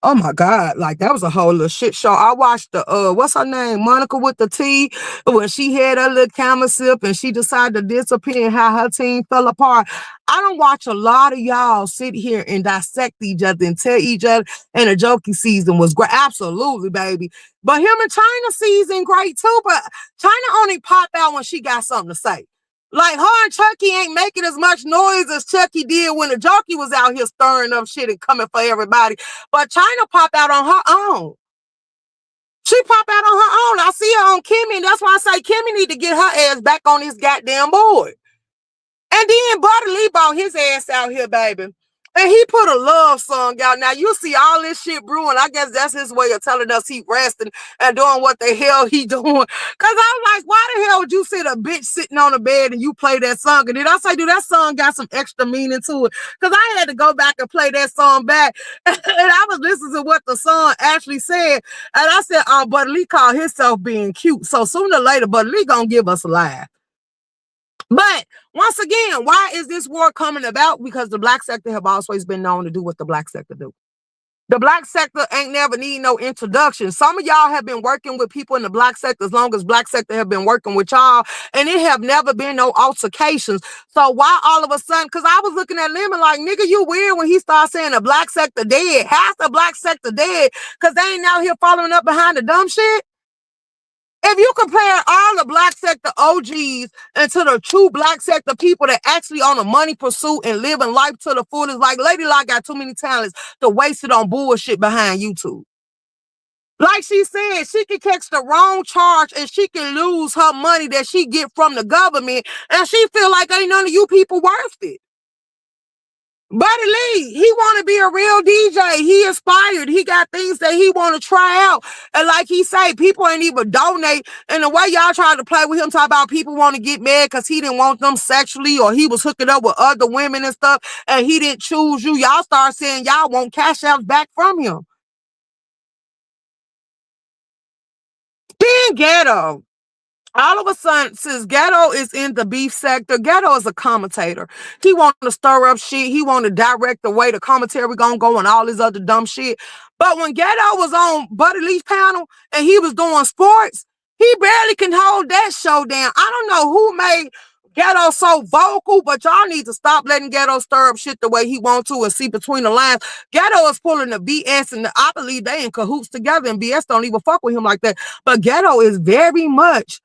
Oh my God, like that was a whole little shit show. I watched the what's her name? Monica with the T, when she had her little camera sip and she decided to disappear and how her team fell apart. I don't watch a lot of y'all sit here and dissect each other and tell each other, and the Jokey season was great. Absolutely, baby. But him and China season great too, but China only pop out when she got something to say. Like her and Chucky ain't making as much noise as Chucky did when the Jokey was out here stirring up shit and coming for everybody. But China popped out on her own. She popped out on her own. I see her on Kimmy, and that's why I say Kimmy need to get her ass back on this goddamn board. And then Buddy Lee brought his ass out here, baby. And he put a love song out. Now, you see all this shit brewing. I guess that's his way of telling us he resting and doing what the hell he doing. Because I'm like, why the hell would you sit a bitch sitting on the bed and you play that song? And then I say, dude, that song got some extra meaning to it. Because I had to go back and play that song back. And I was listening to what the song actually said. And I said, Buddy Lee called himself being cute. So sooner or later, Buddy Lee gonna give us a laugh. But once again, why is this war coming about? Because the black sector have always been known to do what the black sector do. The black sector ain't never need no introduction. Some of y'all have been working with people in the black sector as long as black sector have been working with y'all, and it have never been no altercations. So why all of a sudden, because I was looking at Lemon like, nigga, you weird when he started saying the black sector dead. Half the black sector dead because they ain't out here following up behind the dumb shit. If you compare all the black sector OGs and to the true black sector people that actually on a money pursuit and living life to the fullest, like Lady Locke got too many talents to waste it on bullshit behind YouTube. Like she said, she can catch the wrong charge and she can lose her money that she get from the government, and she feel like ain't none of you people worth it. Buddy Lee, he want to be a real DJ. He inspired. He got things that he want to try out. And like he say, people ain't even donate. And the way y'all try to play with him, talk about people want to get mad because he didn't want them sexually or he was hooking up with other women and stuff and he didn't choose you. Y'all start saying y'all want cash outs back from him. Then Ghetto. All of a sudden, since Ghetto is in the beef sector, Ghetto is a commentator. He want to stir up shit. He want to direct the way the commentary gonna go and all this other dumb shit. But when Ghetto was on Buddy Lee's panel and he was doing sports, he barely can hold that show down. I don't know who made Ghetto so vocal, but y'all need to stop letting Ghetto stir up shit the way he wants to and see between the lines. Ghetto is pulling the BS, and I believe they in cahoots together, and BS don't even fuck with him like that. But Ghetto is very much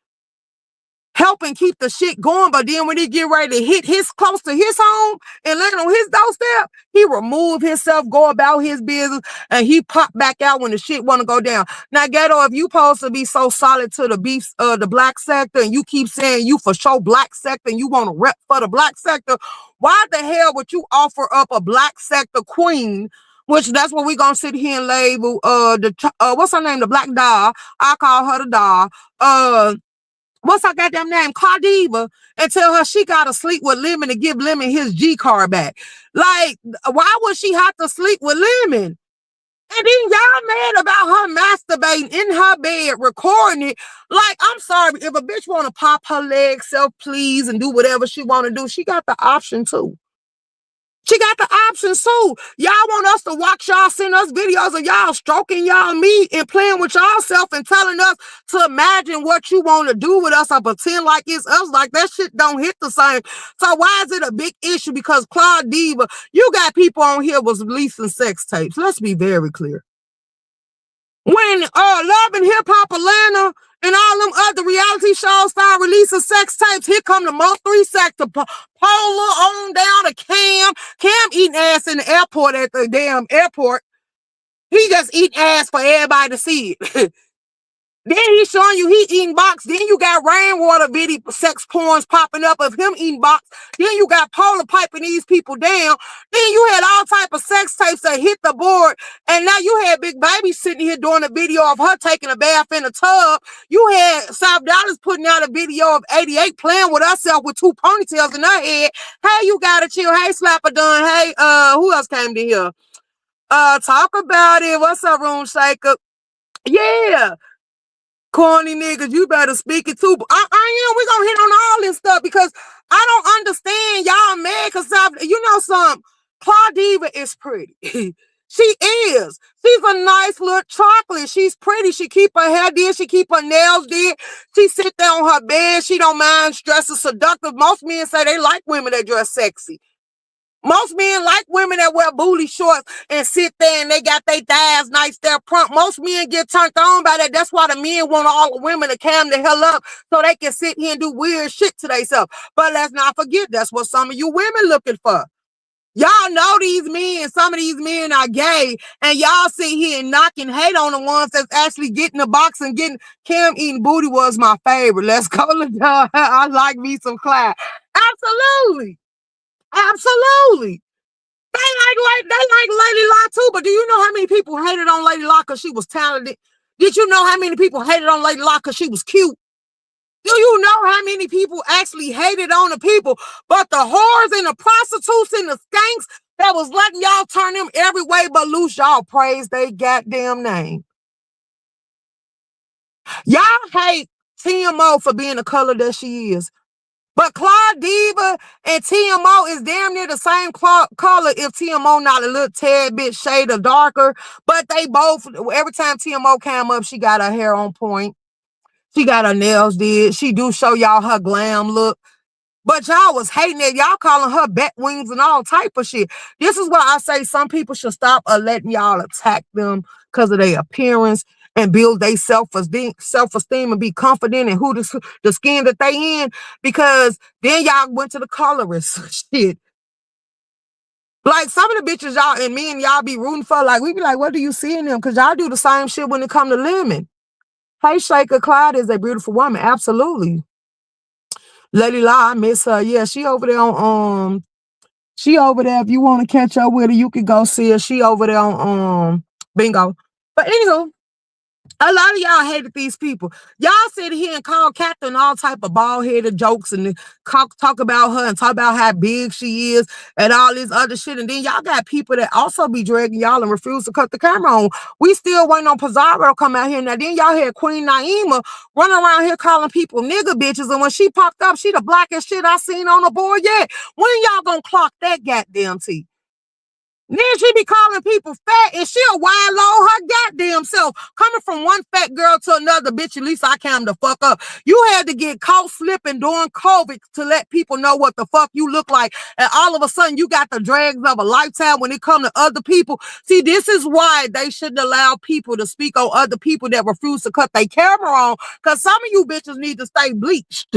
helping keep the shit going, but then when he get ready to hit close to his home and land on his doorstep, he remove himself, go about his business, and he pop back out when the shit want to go down. Now, Ghetto, if you supposed to be so solid to the black sector, and you keep saying you for sure black sector and you want to rep for the black sector, why the hell would you offer up a black sector queen? Which that's what we gonna sit here and label what's her name, the black doll. I call her the doll. What's her goddamn name? Cardiva, and tell her she gotta sleep with Lemon to give Lemon his G card back. Like, why would she have to sleep with Lemon? And then y'all mad about her masturbating in her bed, recording it. Like, I'm sorry, if a bitch wanna pop her leg, self-please, and do whatever she wanna do, she got the option too. She got the options too. Y'all want us to watch y'all send us videos of y'all stroking y'all meat and playing with y'allself and telling us to imagine what you want to do with us or pretend like it's us. Like, that shit don't hit the same. So why is it a big issue? Because Claude Diva, you got people on here was releasing sex tapes. Let's be very clear. When Love and Hip Hop Atlanta and all them other reality shows start releasing sex tapes, here come the most three sector. Polar on down to Cam. Cam eating ass in the airport at the damn airport. He just eating ass for everybody to see it. Then he's showing you he eating box. Then you got rainwater video sex porns popping up of him eating box. Then you got Polar piping these people down. Then you had all type of sex tapes that hit the board. And now you had Big Baby sitting here doing a video of her taking a bath in a tub. You had South Dallas putting out a video of 88 playing with herself with two ponytails in her head. Hey, you gotta chill. Hey, Slapper Dunn. Hey, who else came to here? Talk about it. What's up, Room Shaker? Yeah. Corny niggas, you better speak it too. We're gonna hit on all this stuff because I don't understand y'all mad because you know something. Claudiva is pretty. She is. She's a nice little chocolate. She's pretty. She keep her hair did. She keep her nails did. She sit there on her bed. She don't mind dressing seductive. Most men say they like women that dress sexy. Most men like women that wear booty shorts and sit there and they got their thighs nice there prompt. Most men get turned on by that. That's why the men want all the women to calm the hell up so they can sit here and do weird shit to themselves. But let's not forget, that's what some of you women looking for. Y'all know these men, some of these men are gay, and y'all sit here and knocking hate on the ones that's actually getting the box and getting. Kim eating booty was my favorite. Let's go. I like me some Clyde. Absolutely. Absolutely. They like Lady Locke too, but do you know how many people hated on Lady Locke because she was talented? Did you know how many people hated on Lady Locke because she was cute? Do you know how many people actually hated on the people? But the whores and the prostitutes and the skanks that was letting y'all turn them every way but loose, y'all praise they goddamn name. Y'all hate TMO for being the color that she is. But Claudiva and TMO is damn near the same color if TMO not a little tad bit shade of darker. But they both, every time TMO came up, she got her hair on point. She got her nails did. She do show y'all her glam look. But y'all was hating it. Y'all calling her bat wings and all type of shit. This is why I say some people should stop letting y'all attack them because of their appearance and build their self-esteem and be confident in who the skin that they in. Because then y'all went to the colorist shit. Like some of the bitches y'all and me and y'all be rooting for, like we be like, what do you see in them? Because y'all do the same shit when it come to lemon. Hey, Shaker, Clyde is a beautiful woman. Absolutely. Lady La, I miss her. Yeah, she over there on she over there. If you want to catch up with her, you can go see her. She over there on bingo. But anywho, a lot of y'all hated these people. Y'all sit here and call Catherine all type of bald-headed jokes and talk about her and talk about how big she is and all this other shit. And then y'all got people that also be dragging y'all and refuse to cut the camera on. We still waiting on Pizarro to come out here. Now then y'all had Queen Naima running around here calling people nigga bitches. And when she popped up, she the blackest shit I seen on the board yet. When y'all gonna clock that goddamn tea? Then she be calling people fat and she'll wallow her goddamn self. Coming from one fat girl to another, bitch, at least I came the fuck up. You had to get caught slipping during COVID to let people know what the fuck you look like. And all of a sudden you got the drags of a lifetime when it come to other people. See, this is why they shouldn't allow people to speak on other people that refuse to cut their camera on. Because some of you bitches need to stay bleached.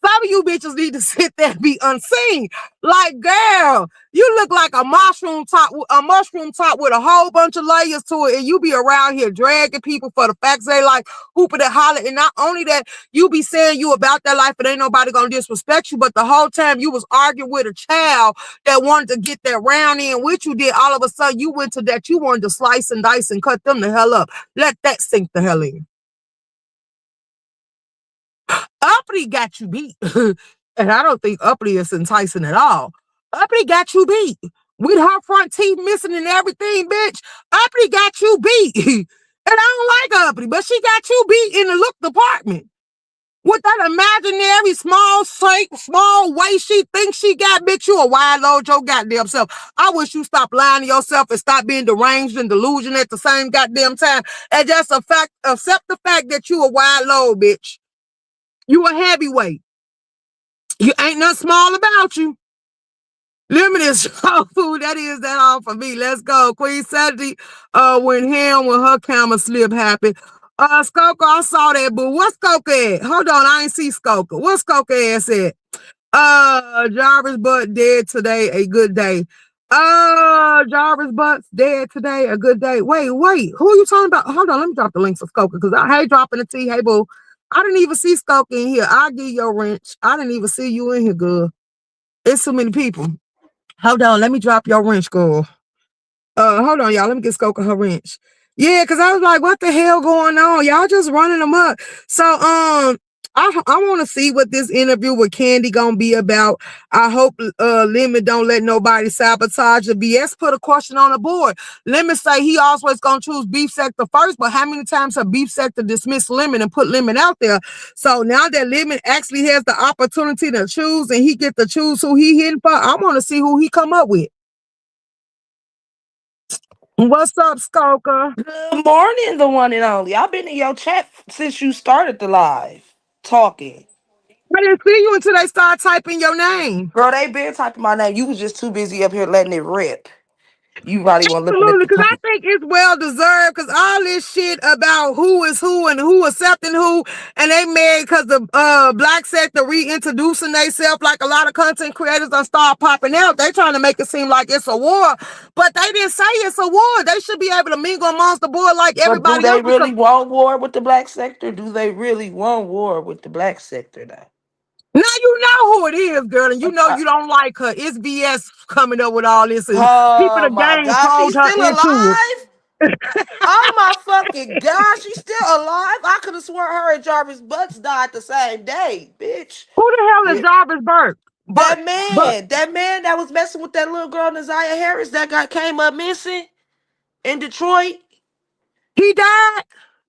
Some of you bitches need to sit there and be unseen. Like, girl, you look like a mushroom top with a whole bunch of layers to it, and you be around here dragging people for the facts they like hooping and hollering. And not only that, you be saying you about that life, and ain't nobody gonna disrespect you. But the whole time you was arguing with a child that wanted to get that round in with you, did all of a sudden you went to that you wanted to slice and dice and cut them the hell up. Let that sink the hell in. Uppity got you beat. And I don't think Uppity is enticing at all. Uppity got you beat. With her front teeth missing and everything, bitch. Uppity got you beat. And I don't like Uppity, but she got you beat in the look department. With that imaginary small waist she thinks she got, bitch, you a wild old your goddamn self. I wish you stop lying to yourself and stop being deranged and delusion at the same goddamn time. And just accept the fact that you a wild old bitch. You a heavyweight. You ain't nothing small about you. Limited soul food. That is that all for me. Let's go. Queen Saturday when her camera slip happened. Skoka, I saw that, but what's Skoka at? Hold on, I ain't see Skoka. What's Skoka ass at? Jarvis butt dead today. A good day. Jarvis Butts dead today. A good day. Wait. Who are you talking about? Hold on. Let me drop the links for Skoker because I hate dropping the tea. Hey, boo. I didn't even see Skoker in here. I'll give you your wrench. I didn't even see you in here, girl. It's too many people. Hold on. Let me drop your wrench, girl. Hold on, y'all. Let me get Skoker her wrench. Yeah, because I was like, what the hell going on? Y'all just running them up. So, I want to see what this interview with Candy gonna be about. I hope Lemon don't let nobody sabotage the BS. Put a question on the board. Lemon say he always gonna choose Beef Sector first, but how many times have Beef Sector dismissed Lemon and put Lemon out there? So now that Lemon actually has the opportunity to choose and he get to choose who he hitting for, I want to see who he come up with. What's up, Skoker? Good morning, the one and only. I've been in your chat since you started the live talking. I didn't see you until they start typing your name. Girl, they been typing my name. You was just too busy up here letting it rip. You probably weren't looking at Absolutely, the because I time. think it's well deserved. Because all this shit about who is who and who accepting who, and they mad because the black sector reintroducing themselves like a lot of content creators that start popping out. They trying to make it seem like it's a war, but they didn't say it's a war. They should be able to mingle amongst the board like But do everybody they else. Because really want war with the black sector? Do they really want war with the black sector now? now you know who it is, girl, and you know Uh, you don't like her. It's BS coming up with all this, and people oh the my gang gosh, pulled she's her still into it. alive? Oh my fucking gosh, she's still alive? I could have sworn her and Jarvis Butts died the same day, bitch. Who the hell is Jarvis Burke? Burke. Burke. That man that was messing with that little girl, Naziah Harris, that got came up missing in Detroit. He died.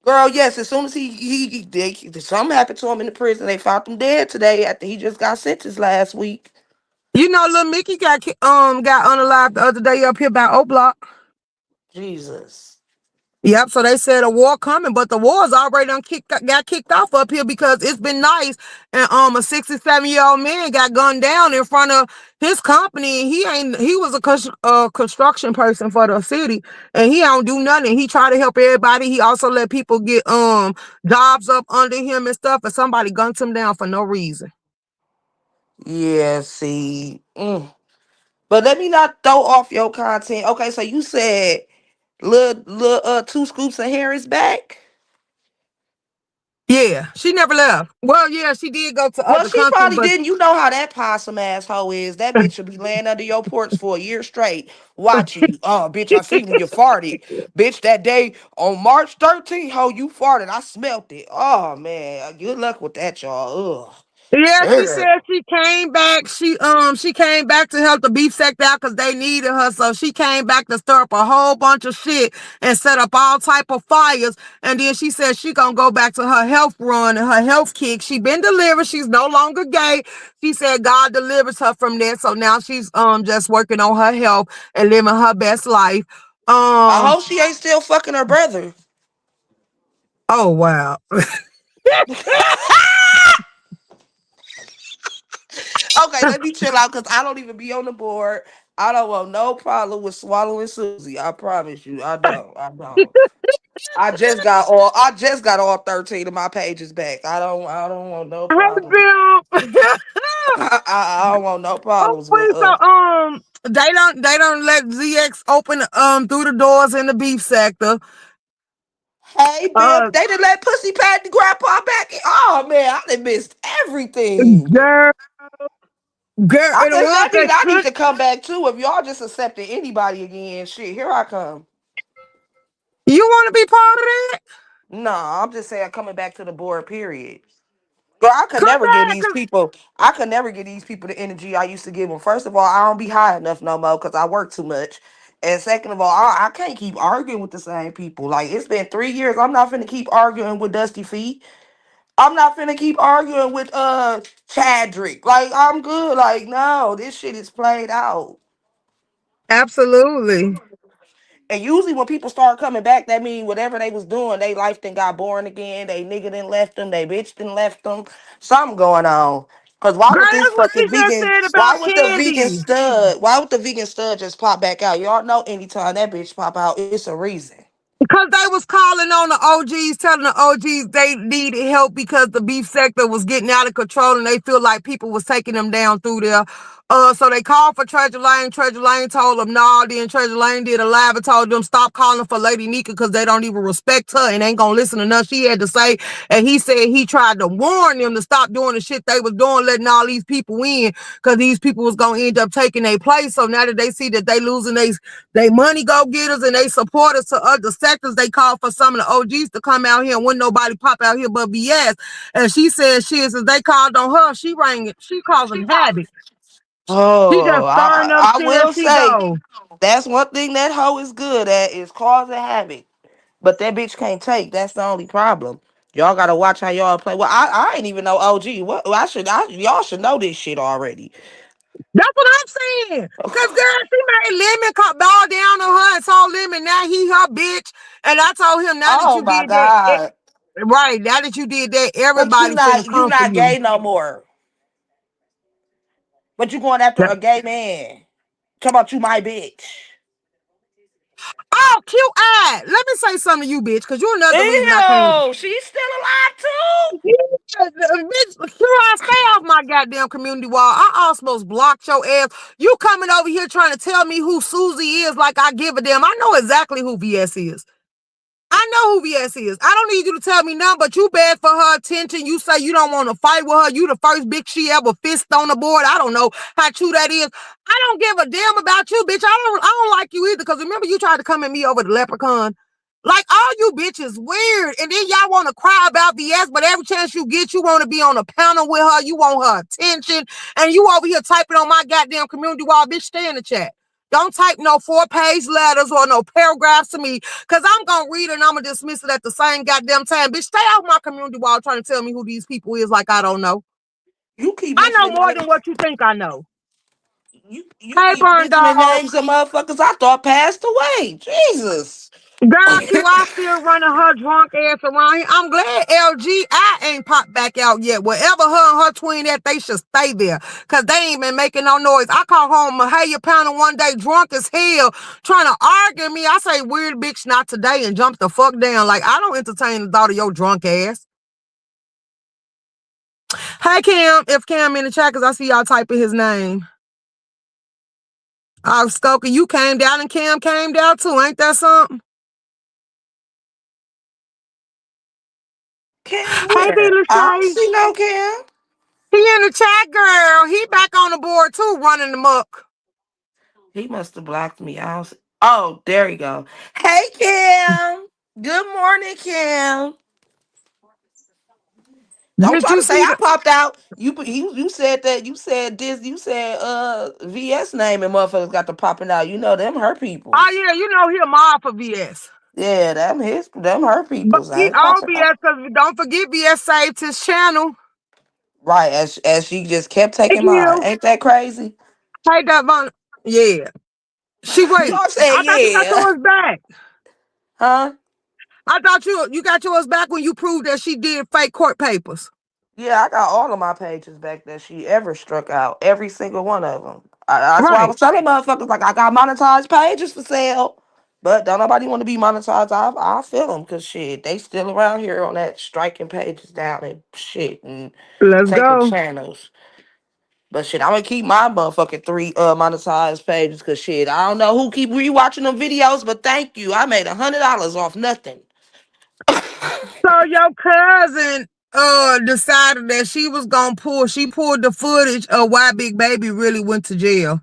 Girl, yes, as soon as something happened to him in the prison, they found him dead today after he just got sentenced last week. You know, little Mickey got unalived the other day up here by O Block. Jesus. Yep. So they said a war coming, but the war's already got kicked off up here because it's been nice. And a 67-year-old man got gunned down in front of his company. He was a construction person for the city, and he don't do nothing. He tried to help everybody. He also let people get jobs up under him and stuff. And somebody gunned him down for no reason. Yeah, see. But let me not throw off your content. Okay, so you said little two scoops of hair is back. Yeah, she never left. Well, yeah, she did go to Well, other she countries, probably but didn't. You know how that possum asshole is. That bitch will be laying under your porch for a year straight, watching you. Oh, bitch, I seen you farted. Bitch, that day on March 13th, how you farted. I smelt it. Oh man. Good luck with that, y'all. yeah, she Ugh. said she came back. She came back to help the beef sect out because they needed her. So she came back to stir up a whole bunch of shit and set up all type of fires. And then she said she gonna go back to her health run and her health kick. She been delivered. She's no longer gay. She said God delivers her from there. So now she's just working on her health and living her best life. I Um. hope she ain't still fucking her brother. Oh wow. Okay, let me chill out because I don't even be on the board. I don't want no problem with swallowing Susie. I promise you. I don't. I don't. I just got all 13 of my pages back. I don't want no Hey problem. Bill. I don't want no Oh, problems with please, so they don't let ZX open through the doors in the beef sector. Hey Uh Bib, they didn't let Pussy Pat the grandpa back in. Oh man, I done missed everything. girl, girl, I and the guess ones that that means I need could to come back too. If y'all just accepting anybody again, shit, here I come. you want to be part of that? No, I'm just saying coming back to the board, period. Girl, I could Come never give back, these 'cause people. I could never give these people the energy I used to give them. First of all, I don't be high enough no more because I work too much. And second of all, I can't keep arguing with the same people. Like it's been 3 years. I'm not finna keep arguing with Dusty Feet. I'm not finna keep arguing with Chadrick. Like I'm good. Like no, this shit is played out. absolutely. And usually when people start coming back, that means whatever they was doing, they life then got boring again. They nigga then left them. They bitch then left them. Something going on. Cause why Girl, would this that's what she fucking just vegan? said Why about would the vegan Candy. stud? Why would the vegan stud just pop back out? Y'all know anytime that bitch pop out, it's a reason. Because they was calling on the OGs, telling the OGs they needed help because the beef sector was getting out of control and they feel like people was taking them down through there. So they called for Treasure Lane. Treasure Lane told them no. Then Treasure Lane did a live and told them stop calling for Lady Nika because they don't even respect her and ain't gonna listen to nothing she had to say. And he said he tried to warn them to stop doing the shit they was doing, letting all these people in because these people was gonna end up taking their place. So now that they see that they losing they money go getters and they supporters to other sectors, they call for some of the OGs to come out here and wouldn't nobody pop out here but BS. And she said shit, since they called on her, she causing havoc. She Oh, just stirring up I shit as will she say go. that's one thing that hoe is good at is causing havoc. But that bitch can't take. That's the only problem. Y'all gotta watch how y'all play. Well, I ain't even know OG. What y'all should know this shit already. That's what I'm saying. Cause girl, she made Lemon bow down on her and told Lemon now he her bitch. And I told him now that Oh you my did that, god. right, now that you did that, But everybody finna you come for not you. gay no more. But you going after a gay man. Talk about you my bitch. Oh, cute eye. Let me say something to you, bitch, because you're another reason I can't. Ew, she's still alive too. Bitch, Kira, stay off my goddamn community wall. I almost blocked your ass. You coming over here trying to tell me who Susie is like I give a damn. I know exactly who VS is. I know who VS is. I don't need you to tell me nothing, but you beg for her attention. You say you don't want to fight with her. You the first bitch she ever fist on the board. I don't know how true that is. I don't give a damn about you, bitch. I don't like you either. Because remember you tried to come at me over the leprechaun. Like all you bitches weird. And then y'all want to cry about VS, but every chance you get, you want to be on a panel with her. You want her attention. And you over here typing on my goddamn community wall, bitch, stay in the chat. Don't type no 4-page letters or no paragraphs to me, because I'm going to read it and I'm going to dismiss it at the same goddamn time. Bitch, stay off my community wall trying to tell me who these people is like I don't know. You keep I know mentioning more than names. what you think I know. You Hey, keep Burn mentioning Dog. names of motherfuckers I thought passed away. Jesus. Girl, Q, I still running her drunk ass around here. I'm glad LGI ain't popped back out yet. Wherever her and her twin at, they should stay there. Because they ain't been making no noise. I call home Mahalia Pounding one day drunk as hell, trying to argue me. I say, weird bitch, not today, and jump the fuck down. Like, I don't entertain the thought of your drunk ass. Hey, Cam, if Cam in the chat, because I see y'all typing his name. Skokie, you came down and Cam came down too. Ain't that something? Cam Hey, B. where? I don't Lachey. see no Cam. He in the chat, girl. He back on the board too, running the muck. He must have blocked me. I don't see. Oh, there you go. Hey Cam. Good morning, Cam. Don't Did try you to say see I the? popped out. You said that you said VS name and motherfuckers got to popping out. You know them her Oh peoples. yeah, you know he a mob for VS. Yeah, them her But peoples. I he ain't on popping out. VS because don't forget VS saved his channel. Right, as she just kept Thank taking mine. you. Ain't that crazy? Hey, Devon. Yeah. She wait. Y'all say I thought you got yeah. yours back. Huh? I thought you got yours back when you proved that she did fake court papers. Yeah, I got all of my pages back that she ever struck out. Every single one of them. That's why I Right. was telling motherfuckers like I got monetized pages for sale. But don't nobody want to be monetized. I feel them because shit, they still around here on that striking pages down and shit and Let's taking go. channels. But shit, I'm gonna keep my motherfucking 3 monetized pages because shit, I don't know who keep rewatching them videos, but thank you. I made $100 off nothing. So your cousin decided that she pulled the footage of why Big Baby really went to jail.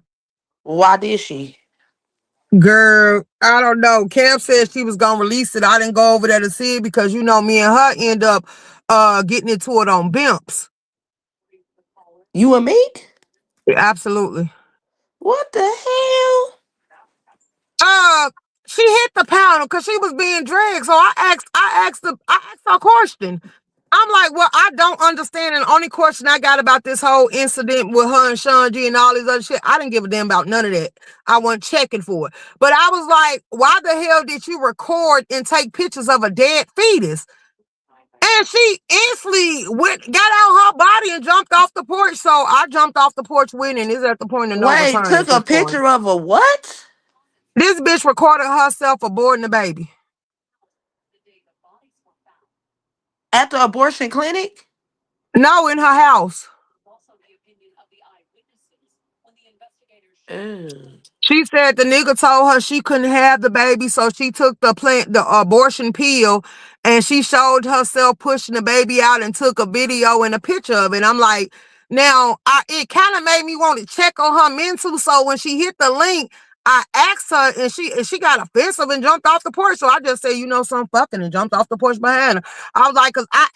Why did she? Girl, I don't know. Kev said she was gonna release it. I didn't go over there to see it because you know me and her end up getting into it on Bimps. You and Meek? Absolutely. What the hell? Uh she hit the panel because she was being dragged. So I asked her a question. I'm like, well, I don't understand. And the only question I got about this whole incident with her and Sean G and all this other shit, I didn't give a damn about none of that. I wasn't checking for it. But I was like, why the hell did you record and take pictures of a dead fetus? And she instantly got out her body and jumped off the porch. So I jumped off the porch with her, and it's at the point of no Wait, return took at a this point. picture of a what? This bitch recorded herself aborting the baby. At the abortion clinic? No, in her house. Ew. She said the nigga told her she couldn't have the baby, so she took the abortion pill, and she showed herself pushing the baby out and took a video and a picture of it. I'm like, now it kind of made me want to check on her mental. So when she hit the link, I asked her, and she got offensive and jumped off the porch. So I just said, you know, some fucking, and jumped off the porch behind her. I was like, cause I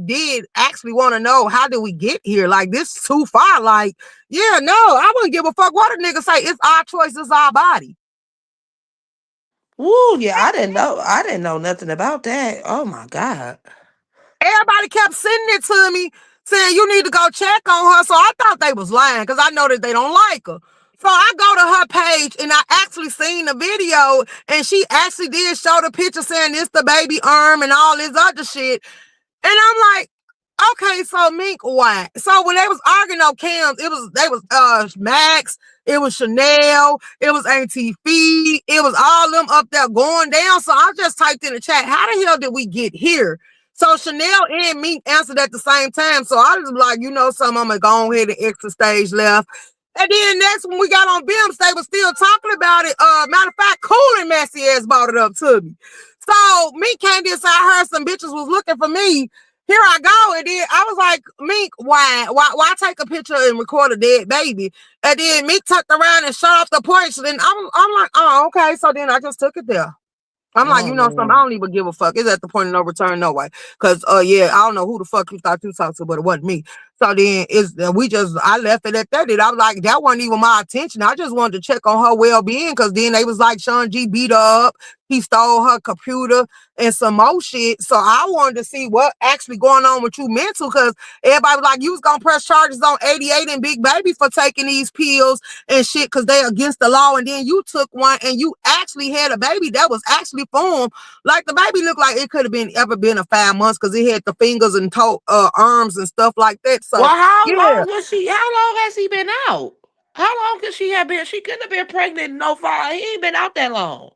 did actually want to know, how did we get here? Like, this is too far. Like, yeah, no, I wouldn't give a fuck what a nigga say. It's our choice, it's our body. Woo, yeah, I didn't know. I didn't know nothing about that. Oh my God. Everybody kept sending it to me saying you need to go check on her. So I thought they was lying because I know that they don't like her. So I go to her page and I actually seen the video, and she actually did show the picture saying it's the baby arm and all this other shit. And I'm like, okay, so Mink, why? So when they was arguing on cams, they was Max, it was Chanel, it was Auntie Fee, it was all them up there going down. So I just typed in the chat, how the hell did we get here? So Chanel and Mink answered at the same time. So I was like, you know something, I'm gonna go ahead and exit stage left. And then next when we got on BIMS, they was still talking about it. Matter of fact, Cool and Messy ass brought it up to me. So Mink came inside, I heard some bitches was looking for me. Here I go. And then I was like, Mink, why take a picture and record a dead baby? And then Mink tucked around and shut off the porch. And then I'm like, oh, okay. So then I just took it there. I'm like, Oh you know something, I man. don't even give a fuck. It's at the point of no return, no way. Cause yeah, I don't know who the fuck you thought you talked to, but it wasn't me. So then I left it at that. I was like, that wasn't even my attention. I just wanted to check on her well-being, cause then they was like, Sean G beat her up, he stole her computer and some more shit. So I wanted to see what actually going on with you mental, cause everybody was like, you was gonna press charges on 88 and Big Baby for taking these pills and shit, because they're against the law. And then you took one and you actually had a baby that was actually formed. Like, the baby looked like it could have been a 5 months, because it had the fingers and arms and stuff like that. Well, So how yeah. long was she? How long has he been out? How long could she have been? She couldn't have been pregnant no far. He ain't been out that long.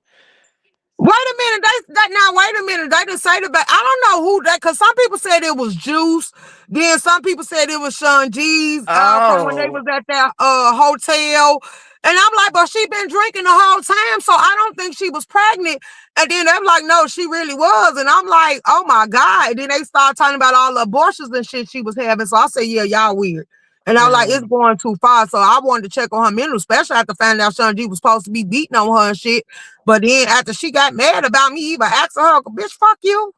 Wait a minute. Wait a minute. They didn't say the baby. I don't know who that, because some people said it was Juice. Then some people said it was Sean G's from when they Oh. was at that hotel. And I'm like, but she been drinking the whole time, so I don't think she was pregnant. And then they're like, no, she really was. And I'm like, oh my God. And then they start talking about all the abortions and shit she was having. So I said, yeah, y'all weird. And I was like, it's Mm. going too far. So I wanted to check on her mental, especially after finding out Sean G was supposed to be beating on her and shit. But then after she got mad about me even asking her, bitch, fuck you.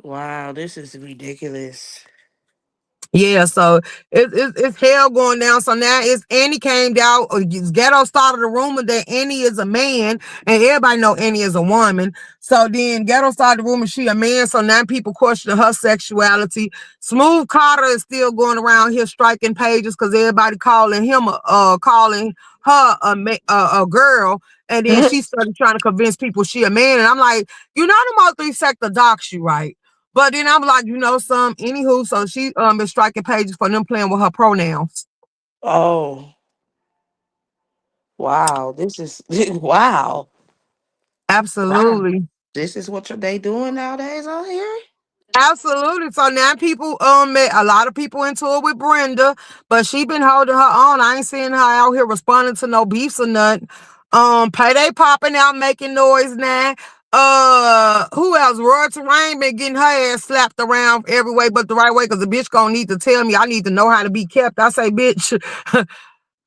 Wow, this is ridiculous. Yeah, so it's hell going down. So now it's Annie came down. Ghetto started a rumor that Annie is a man, and everybody know Annie is a woman. So then Ghetto started the rumor she a man. So now people question her sexuality. Smooth Carter is still going around here striking pages because everybody calling him calling her a girl. And then she started trying to convince people she a man. And I'm like, you know, the Mo 3 sector docs you, right? But then I'm like, you know, anywho, so she been striking pages for them playing with her pronouns. Oh, wow. This is wow. Wow. Absolutely. This is what they doing nowadays on here? Absolutely. So now people met a lot of people into it with Brenda, but she been holding her own. I ain't seeing her out here responding to no beefs or nothing. Payday popping out making noise now. Who else? Roy Terrain been getting her ass slapped around every way but the right way, because the bitch gonna need to tell me I need to know how to be kept. I say, bitch, how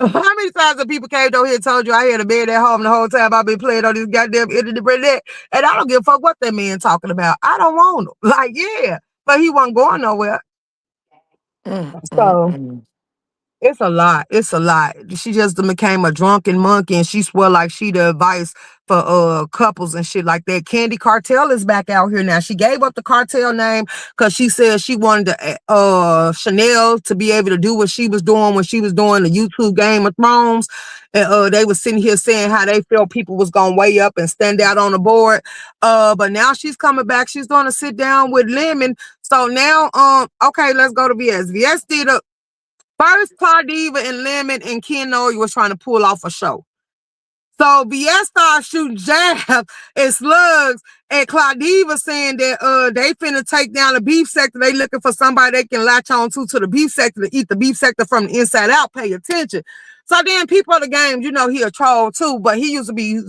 many times have people came over here and told you I had a bed at home the whole time I've been playing on this goddamn internet? And I don't give a fuck what that man talking about. I don't want him. Like, yeah. But he wasn't going nowhere. Mm, mm, So mm. it's a lot. It's a lot. She just became a drunken monkey, and she swear like she the advice for couples and shit like that. Candy Cartel is back out here now. She gave up the cartel name because she said she wanted Chanel to be able to do what she was doing when she was doing the YouTube Game of Thrones. And they was sitting here saying how they felt people was gonna weigh up and stand out on the board. But now she's coming back. She's gonna sit down with Lemon. So now, okay, let's go to VS. VS did a first Claudiva and Lemon and Ken Noy was trying to pull off a show. So BS started shooting jabs and slugs and Claudiva saying that they finna take down the beef sector. They looking for somebody they can latch on to the beef sector to eat the beef sector from the inside out. Pay attention. So then people of the game, you know, he a troll too, but he used to be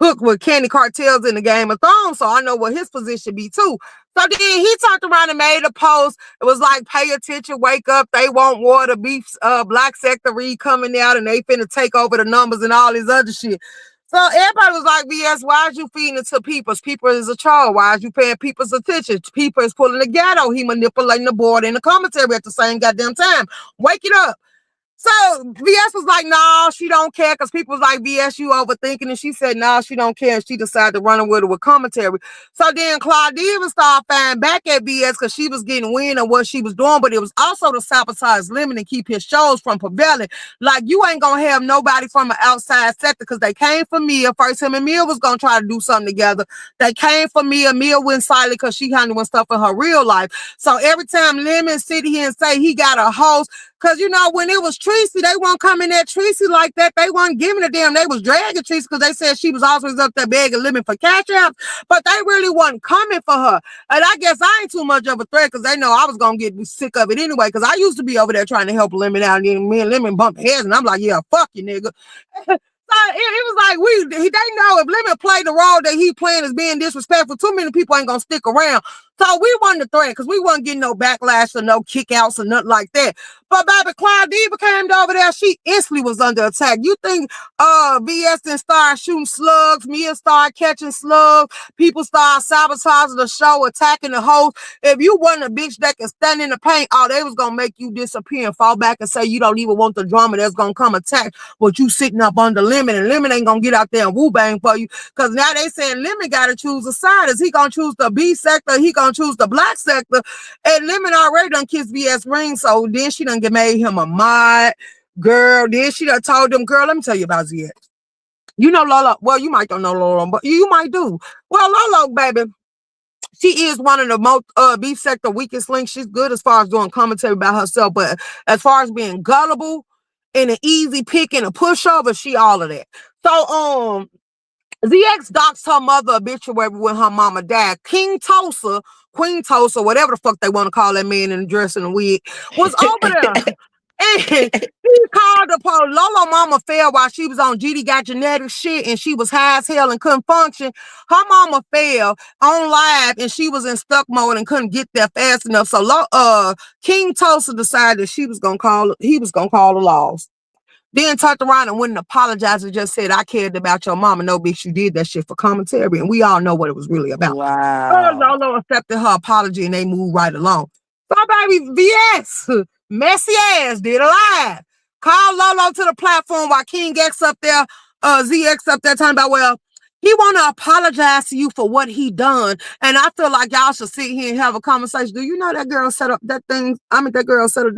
hooked with candy cartels in the Game of Thrones, so I know what his position be too. So then he turned around and made a post. It was like, pay attention, wake up, they want war, the beef black sector coming out and they finna take over the numbers and all this other shit. So everybody was like, BS, why is you feeding it to people? People is a troll. Why is you paying people's attention? People is pulling the ghetto. He manipulating the board and the commentary at the same goddamn time. Wake it up. So VS was like, no, she don't care, because people was like, VS, you overthinking. And she said, no, she don't care. And she decided to run with it with commentary. So then Claudia started firing back at VS because she was getting wind of what she was doing, but it was also to sabotage Lemon and keep his shows from prevailing. Like, you ain't going to have nobody from an outside sector, because they came for Mia. First, him and Mia was going to try to do something together. They came for Mia. Mia went silent because she handling stuff in her real life. So every time Lemon sit here and say he got a host, because, you know, when it was Tracy, they weren't coming at Tracy like that. They weren't giving a damn. They was dragging Tracy because they said she was always up there begging Lemon for cash outs, but they really wasn't coming for her. And I guess I ain't too much of a threat because they know I was going to get sick of it anyway, because I used to be over there trying to help Lemon out, and then me and Lemon bump heads, and I'm like, yeah, fuck you, nigga. It was like they know if Lemon played the role that he playing as being disrespectful, too many people ain't gonna stick around. So we wasn't the threat because we wasn't getting no backlash or no kickouts or nothing like that. But baby, Claudia came over there, she instantly was under attack. You think VS then started shooting slugs, Mia started catching slugs, people started sabotaging the show, attacking the host. If you wasn't a bitch that can stand in the paint, they was gonna make you disappear and fall back and say you don't even want the drama that's gonna come attack what you sitting up under Lemon, and Lemon ain't gonna get out there and woo bang for you. Because now they saying Lemon gotta choose a side. Is he gonna choose the B sector? He gonna choose the black sector? And Lemon already done kissed VS ring, so then she done made him a mod. Girl, then she done told them, girl, let me tell you about ZX. You know Lolo. Well, you might don't know Lolo, but you might do. Well, Lolo, baby, she is one of the most beef sector weakest links. She's good as far as doing commentary about herself, but as far as being gullible and an easy pick and a pushover, she all of that. So ZX doxed her mother obituary when her mama died. King Tulsa, Queen Tulsa, whatever the fuck they want to call that man in the dress and the wig, was over there. And he called the police. Lolo mama fell while she was on GD Got Genetic shit, and she was high as hell and couldn't function. Her mama fell on live, and she was in stuck mode and couldn't get there fast enough. So King Tulsa decided he was gonna call the laws. Then turned around and wouldn't apologize and just said, I cared about your mama. No, bitch, you did that shit for commentary. And we all know what it was really about. Wow. Lolo accepted her apology and they moved right along. So, baby, VS, messy ass, did a live. Called Lolo to the platform while King X up there, ZX up there talking about, well, he want to apologize to you for what he done. And I feel like y'all should sit here and have a conversation. Do you know that girl set up that thing? I mean, that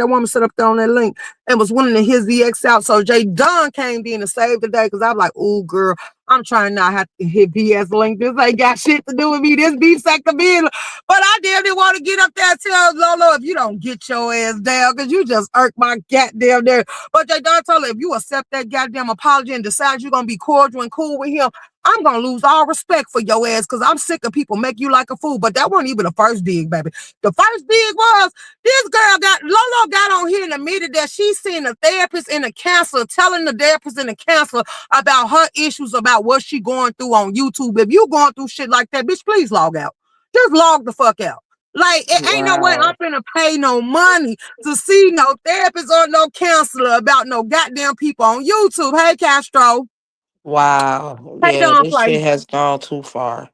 woman set up there on that link and was wanting to hit ZX out. So Jay Dunn came in to save the day because I'm like, oh, girl, I'm trying not to have to hit BS link. This ain't got shit to do with me. This beef sector being. But I didn't want to get up there and tell Lolo, if you don't get your ass down, because you just irked my goddamn there. But Jay Dunn told her, if you accept that goddamn apology and decide you're going to be cordial and cool with him, I'm going to lose all respect for your ass because I'm sick of people make you like a fool. But that wasn't even the first dig, baby. The first dig was this girl Lolo got on here and admitted that she's seen a therapist and a counselor telling the therapist and the counselor about her issues, about what she going through on YouTube. If you going through shit like that, bitch, please log out. Just log the fuck out. Like, it ain't no way I'm finna pay no money to see no therapist or no counselor about no goddamn people on YouTube. Hey, Castro. Wow. Hey, Yeah, Don this Play. shit has gone too far.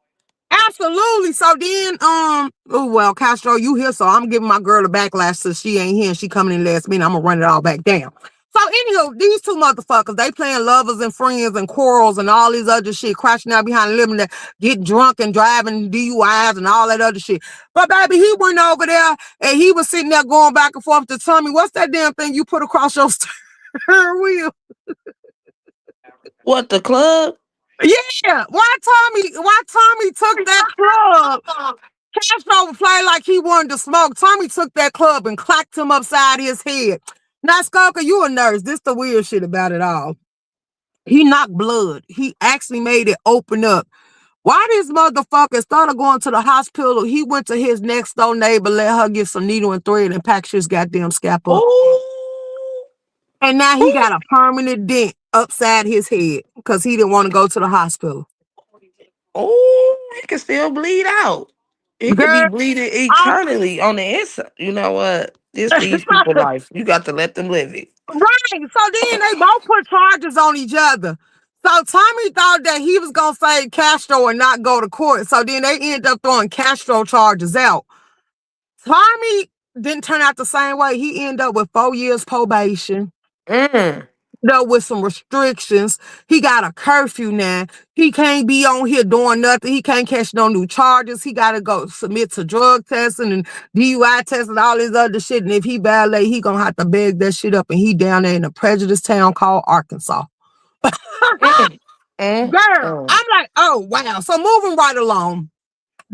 Absolutely. So then, oh well, Castro, you here, so I'm giving my girl a backlash since she ain't here and she coming in last minute. I'm gonna run it all back down. So anywho, these two motherfuckers, they playing lovers and friends and quarrels and all these other shit, crashing out behind the living that get drunk and driving DUIs and all that other shit. But baby, he went over there and he was sitting there going back and forth to Tommy, what's that damn thing you put across your steering wheel? What, the club? Yeah. Why Tommy took that club? Castro played like he wanted to smoke. Tommy took that club and clacked him upside his head. Now, Skulker, you a nurse. This the weird shit about it all. He knocked blood. He actually made it open up. Why this motherfucker, instead of going to the hospital, he went to his next door neighbor, let her get some needle and thread and pack his goddamn scalp up. Oh, And now he got a permanent dent upside his head because he didn't want to go to the hospital. oh, it can still bleed out. It could be Girl, bleeding I'm eternally on the inside. You know what? This these people life. You got to let them live it. right. So then they both put charges on each other. So Tommy thought that he was gonna save Castro and not go to court. So then they ended up throwing Castro charges out. Tommy didn't turn out the same way. He ended up with 4 years probation. Mm. Though with some restrictions. He got a curfew now. He can't be on here doing nothing. He can't catch no new charges. He got to go submit to drug testing and DUI tests and all this other shit. And if he violate, he gonna have to beg that shit up. And he down there in a prejudice town called Arkansas. Mm. Mm. Girl, Mm. I'm like, oh wow. So moving right along.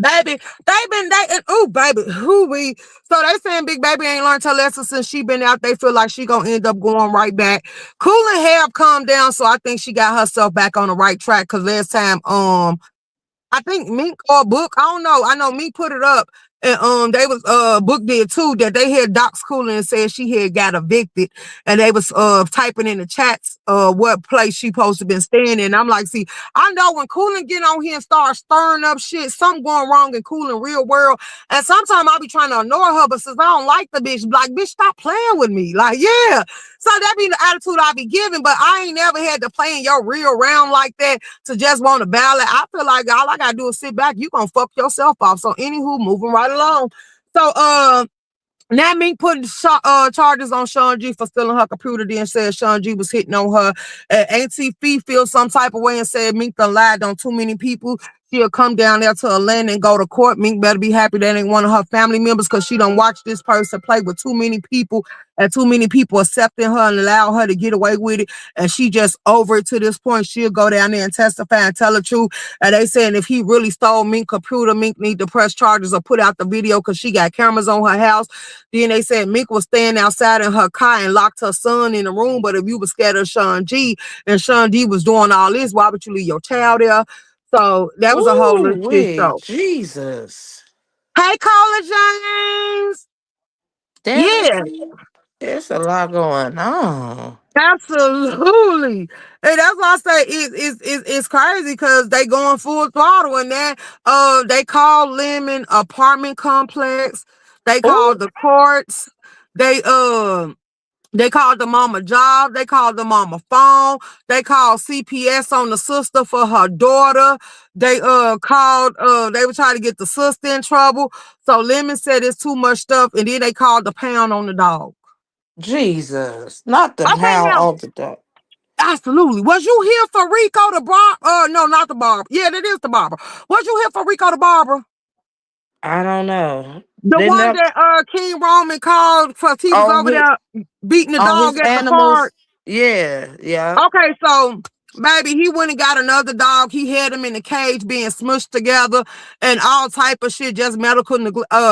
Baby, they been dating. Oh, baby, who we? So they saying Big Baby ain't learned her lesson since she been out. They feel like she gonna end up going right back. Cool and have calmed down, so I think she got herself back on the right track. Cause last time, I think Mink or Book, I don't know. I know Mink put it up, and they was Book did too, that they had Doc's Cooling and said she had got evicted, and they was typing in the chats what place she supposed to been staying in. I'm like, see, I know when Cooling get on here and start stirring up shit, something going wrong in Cooling real world. And sometimes I be trying to ignore her, but since I don't like the bitch, like, bitch, stop playing with me. Like, yeah. So that be the attitude I be giving, but I ain't never had to play in your real round like that to just want to battle it. I feel like all I gotta do is sit back. You gonna fuck yourself off. So anywho, moving right along. So now Mink putting charges on Sean G for stealing her computer, then said Sean G was hitting on her. Auntie Fee feels some type of way and said Mink done lied on too many people. She'll come down there to Atlanta and go to court. Mink better be happy that ain't one of her family members because she done watched this person play with too many people and too many people accepting her and allow her to get away with it. And she just over it to this point. She'll go down there and testify and tell the truth. And they saying if he really stole Mink computer, Mink need to press charges or put out the video because she got cameras on her house. Then they said Mink was staying outside in her car and locked her son in the room. But if you was scared of Sean G and Sean G was doing all this, why would you leave your child there? So that was a whole Ooh, little shit wait, show. Jesus. Hey, Caller James. Damn, Yeah, there's a lot going on. absolutely. And that's why I say it's crazy because they going full throttle and that they call Lemon apartment complex. They call Oh, the courts. They They called the mama job. They called the mama phone. They called CPS on the sister for her daughter. They called they were trying to get the sister in trouble. So Lemon said it's too much stuff, and then they called the pound on the dog. Jesus. Not the Okay, pound now of the dog. absolutely. Was you here for Rico the barber? No, not the barber. Yeah, that is the barber. Was you here for Rico the barber? I don't know. The Didn't one that that King Roman called because he was on over his there beating the on his dog at the park. animals? Yeah, yeah. Okay, so baby, he went and got another dog. He had him in the cage being smushed together and all type of shit, just medical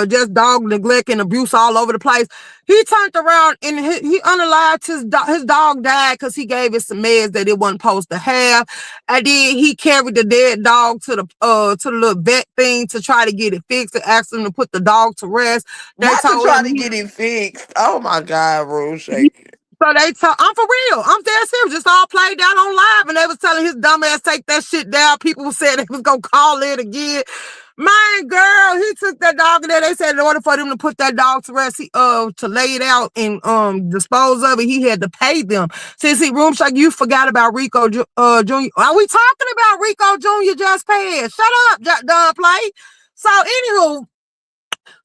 just dog neglect and abuse all over the place. He turned around and he unalived his dog died because he gave it some meds that it wasn't supposed to have. And then he carried the dead dog to the little vet thing to try to get it fixed and asked him to put the dog to rest. They Not to told try him to get it fixed. Oh my God, rule he shaking. so they told, I'm for real. I'm dead serious. Just all played down on live, and they was telling his dumb ass take that shit down. People said they was gonna call it again. My girl, he took that dog in there. They said in order for them to put that dog to rest, to lay it out and dispose of it, he had to pay them. Since he room shake, you forgot about Rico Jr. Are we talking about Rico Jr. just passed? Shut up, dumb play. So anywho,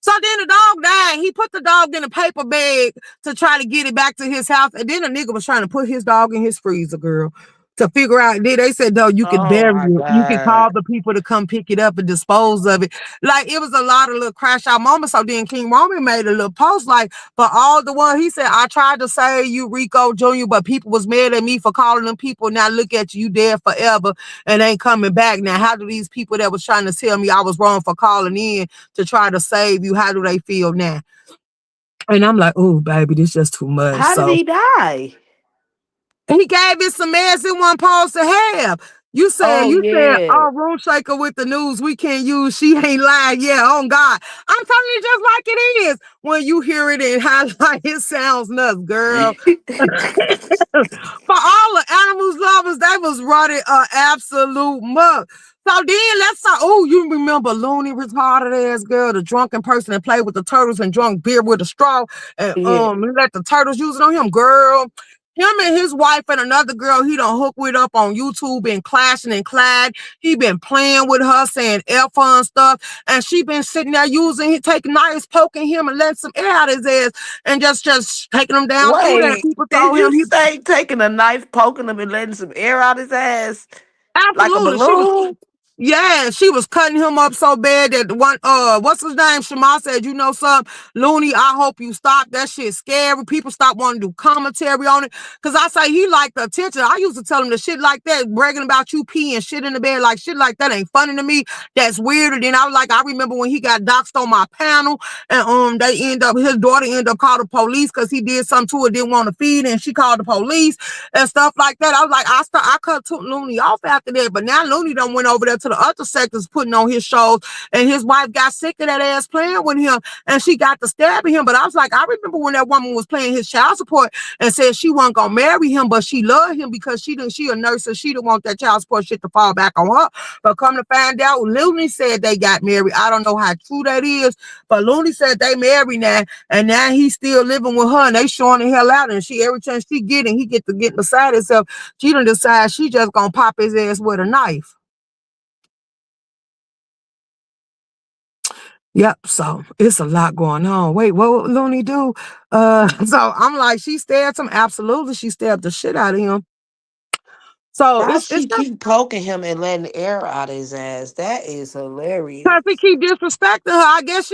so then the dog died. He put the dog in a paper bag to try to get it back to his house. And then a nigga was trying to put his dog in his freezer, girl, to figure out. They said, no, you could Oh bury my it. You could call God. the people to come pick it up and dispose of it. Like, it was a lot of little crash out moments. So then King Roman made a little post like, for all the one, he said, I tried to save you, Rico Jr., but people was mad at me for calling them people. Now look at you, dead forever and ain't coming back. Now, how do these people that was trying to tell me I was wrong for calling in to try to save you, how do they feel now? And I'm like, oh, baby, this just too much. How did So he die? He gave it some mess it wasn't supposed to have. Oh You said, yeah. oh, room shaker with the news we can't use. She ain't lying. Yeah, on God. I'm telling you just like it is. When you hear it in highlight, it sounds nuts, girl. For all the animals lovers, they was running an absolute mug. So then let's talk. Oh, you remember Looney retarded ass girl, the drunken person that played with the turtles and drunk beer with a straw and Yeah. let the turtles use it on him, girl. Him and his wife and another girl he done hook with up on YouTube been clashing and clad. He been playing with her, saying F on stuff, and she been sitting there taking knives, poking him and letting some air out his ass and just taking him down through there. Wait, People did told you him he say taking a knife, poking him, and letting some air out his ass like a absolutely she was. balloon? Yeah, she was cutting him up so bad that one what's his name? Shema said, you know something, Looney, I hope you stop. That shit's scary. People stop wanting to do commentary on it. Cause I say he liked the attention. I used to tell him the shit like that, bragging about you peeing shit in the bed, like shit like that ain't funny to me. That's weird. And then I was like, I remember when he got doxxed on my panel and his daughter ended up calling the police because he did something to her, didn't want to feed, and she called the police and stuff like that. I was like, I cut Looney off after that, but now Looney done went over there to the other sectors putting on his shows, and his wife got sick of that ass playing with him, and she got to stabbing him. But I was like, I remember when that woman was playing his child support and said she wasn't gonna marry him, but she loved him because she a nurse and she didn't want that child support shit to fall back on her. But come to find out, Looney said they got married. I don't know how true that is, but Looney said they married now, and now he's still living with her, and they showing the hell out. And she every chance she get and he get to get beside himself, she done decide she just gonna pop his ass with a knife. Yep, so it's a lot going on. Wait, what would Looney do? So I'm like, she stabbed him. Absolutely, she stabbed the shit out of him. So How it's she not keep poking him and letting the air out his ass? That is because he hilarious. keep disrespecting her. I guess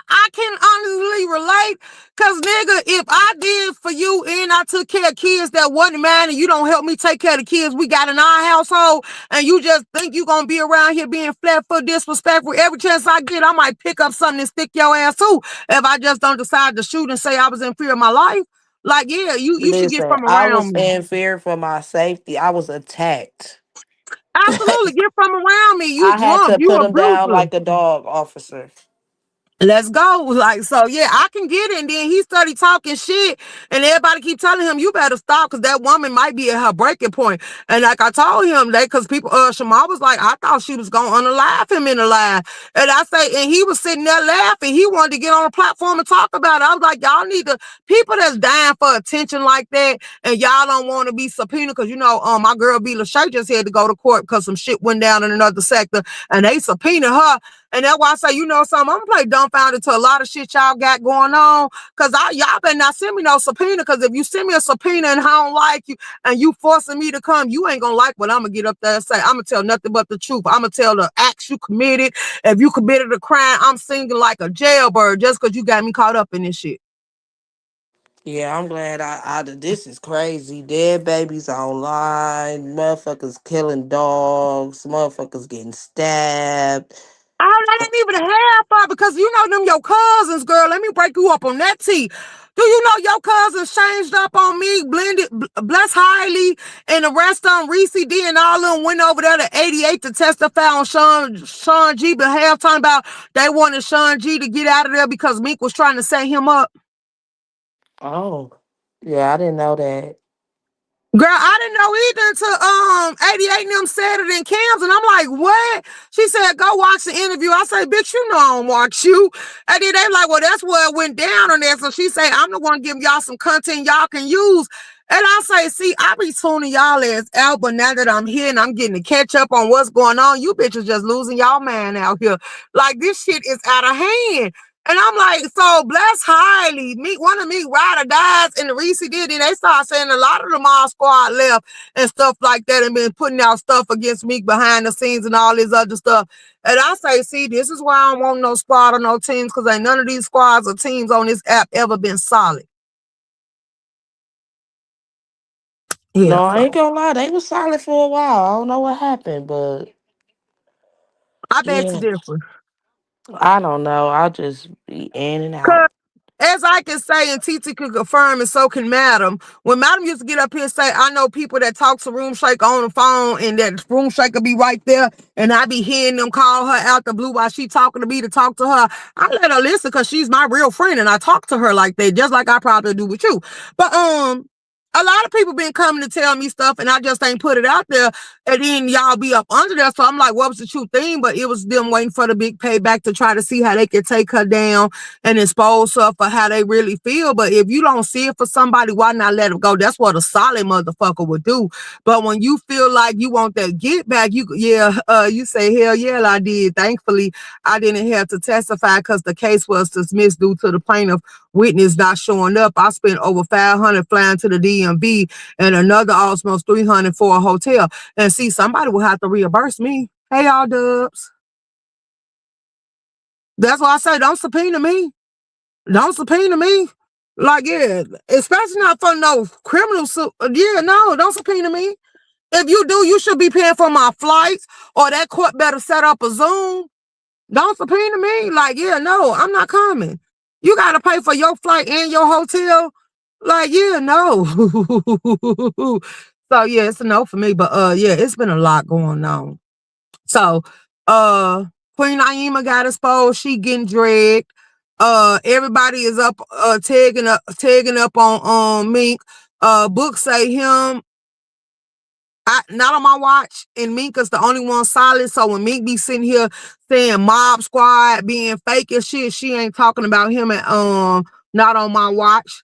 I can honestly relate. Cause nigga, if I did for you and I took care of kids that wasn't mine and you don't help me take care of the kids we got in our household, and you just think you gonna be around here being flat foot disrespectful, every chance I get, I might pick up something and stick your ass too. If I just don't decide to shoot and say I was in fear of my life. Like, yeah, you should get Listen, from I around was me. in fear for my safety. I was attacked. Absolutely, get from around me. You I had drunk, to you put him down abusive. like a dog, officer. Let's go. Like, so yeah, I can get it. And then he started talking shit, and everybody keep telling him, you better stop because that woman might be at her breaking point. And like I told him, that because people, Shema was like, I thought she was going to unalive him in the live. And I say, and he was sitting there laughing. He wanted to get on a platform and talk about it. I was like, y'all need to, people that's dying for attention like that, and y'all don't want to be subpoenaed because, my girl B. Lachey just had to go to court because some shit went down in another sector, and they subpoenaed her. And that's why I say, something, I'm gonna play dumbfounded to a lot of shit y'all got going on. Cause y'all better not send me no subpoena. Cause if you send me a subpoena and I don't like you and you forcing me to come, you ain't gonna like what I'm gonna get up there and say. I'm gonna tell nothing but the truth. I'm gonna tell the acts you committed. If you committed a crime, I'm singing like a jailbird just cause you got me caught up in this shit. Yeah, I'm glad this is crazy. Dead babies online, motherfuckers killing dogs, motherfuckers getting stabbed. I ain't even a half of because them your cousins, girl. Let me break you up on that tea. Do you know your cousins changed up on me, blended, bless highly, and the rest of them, Reese D and all of them went over there to 88 to testify on Sean G behalf, talking about they wanted Sean G to get out of there because Meek was trying to set him up. Oh, yeah, I didn't know that. Girl, I didn't know either until 88 and them said it in cams, and I'm like, what? She said, go watch the interview. I say, bitch, you know I don't watch you. And then they like, well, that's where it went down on there. So she said, I'm the one giving y'all some content y'all can use. And I say, see, I be tuning y'all ass out, but now that I'm here and I'm getting to catch up on what's going on, you bitches just losing y'all man out here. Like, this shit is out of hand. And I'm like, so bless highly. One of me ride or dies in the Reese did, and they start saying a lot of the mall squad left and stuff like that and been putting out stuff against me behind the scenes and all this other stuff. And I say, see, this is why I don't want no squad or no teams, because ain't none of these squads or teams on this app ever been solid. Yeah, No, I ain't so gonna lie, they was silent for a while. I don't know what happened, but I beg to yeah, differ. I don't know. I'll just be in and out. as I can say, and TT could confirm, and so can Madam. When Madam used to get up here and say, I know people that talk to Room Shaker on the phone, and that Room Shaker be right there, and I be hearing them call her out the blue while she talking to me to talk to her. I let her listen because she's my real friend, and I talk to her like that, just like I probably do with you. But a lot of people been coming to tell me stuff, and I just ain't put it out there. And then y'all be up under there. So I'm like, what was the true thing? But it was them waiting for the big payback to try to see how they could take her down and expose her for how they really feel. But if you don't see it for somebody, why not let them go? That's what a solid motherfucker would do. But when you feel like you want that get back, you say, hell yeah, I did. Thankfully, I didn't have to testify because the case was dismissed due to the plaintiff witness not showing up. I spent over $500 flying to the DMV and another almost $300 for a hotel. And see, somebody will have to reimburse me. Hey, y'all dubs. That's why I say don't subpoena me. Don't subpoena me. Like, yeah, especially not for no criminal. Yeah, no, don't subpoena me. If you do, you should be paying for my flights, or that court better set up a Zoom. Don't subpoena me. Like, yeah, no, I'm not coming. You got to pay for your flight and your hotel. Like, yeah, no. So, yeah, it's a no for me. But, yeah, it's been a lot going on. So, Queen Naima got exposed. She getting dragged. Everybody is up, tagging up on Mink. Book say him. Not on my watch, and Mink is the only one solid. So when Mink be sitting here saying Mob Squad being fake and shit, she ain't talking about him at not on my watch.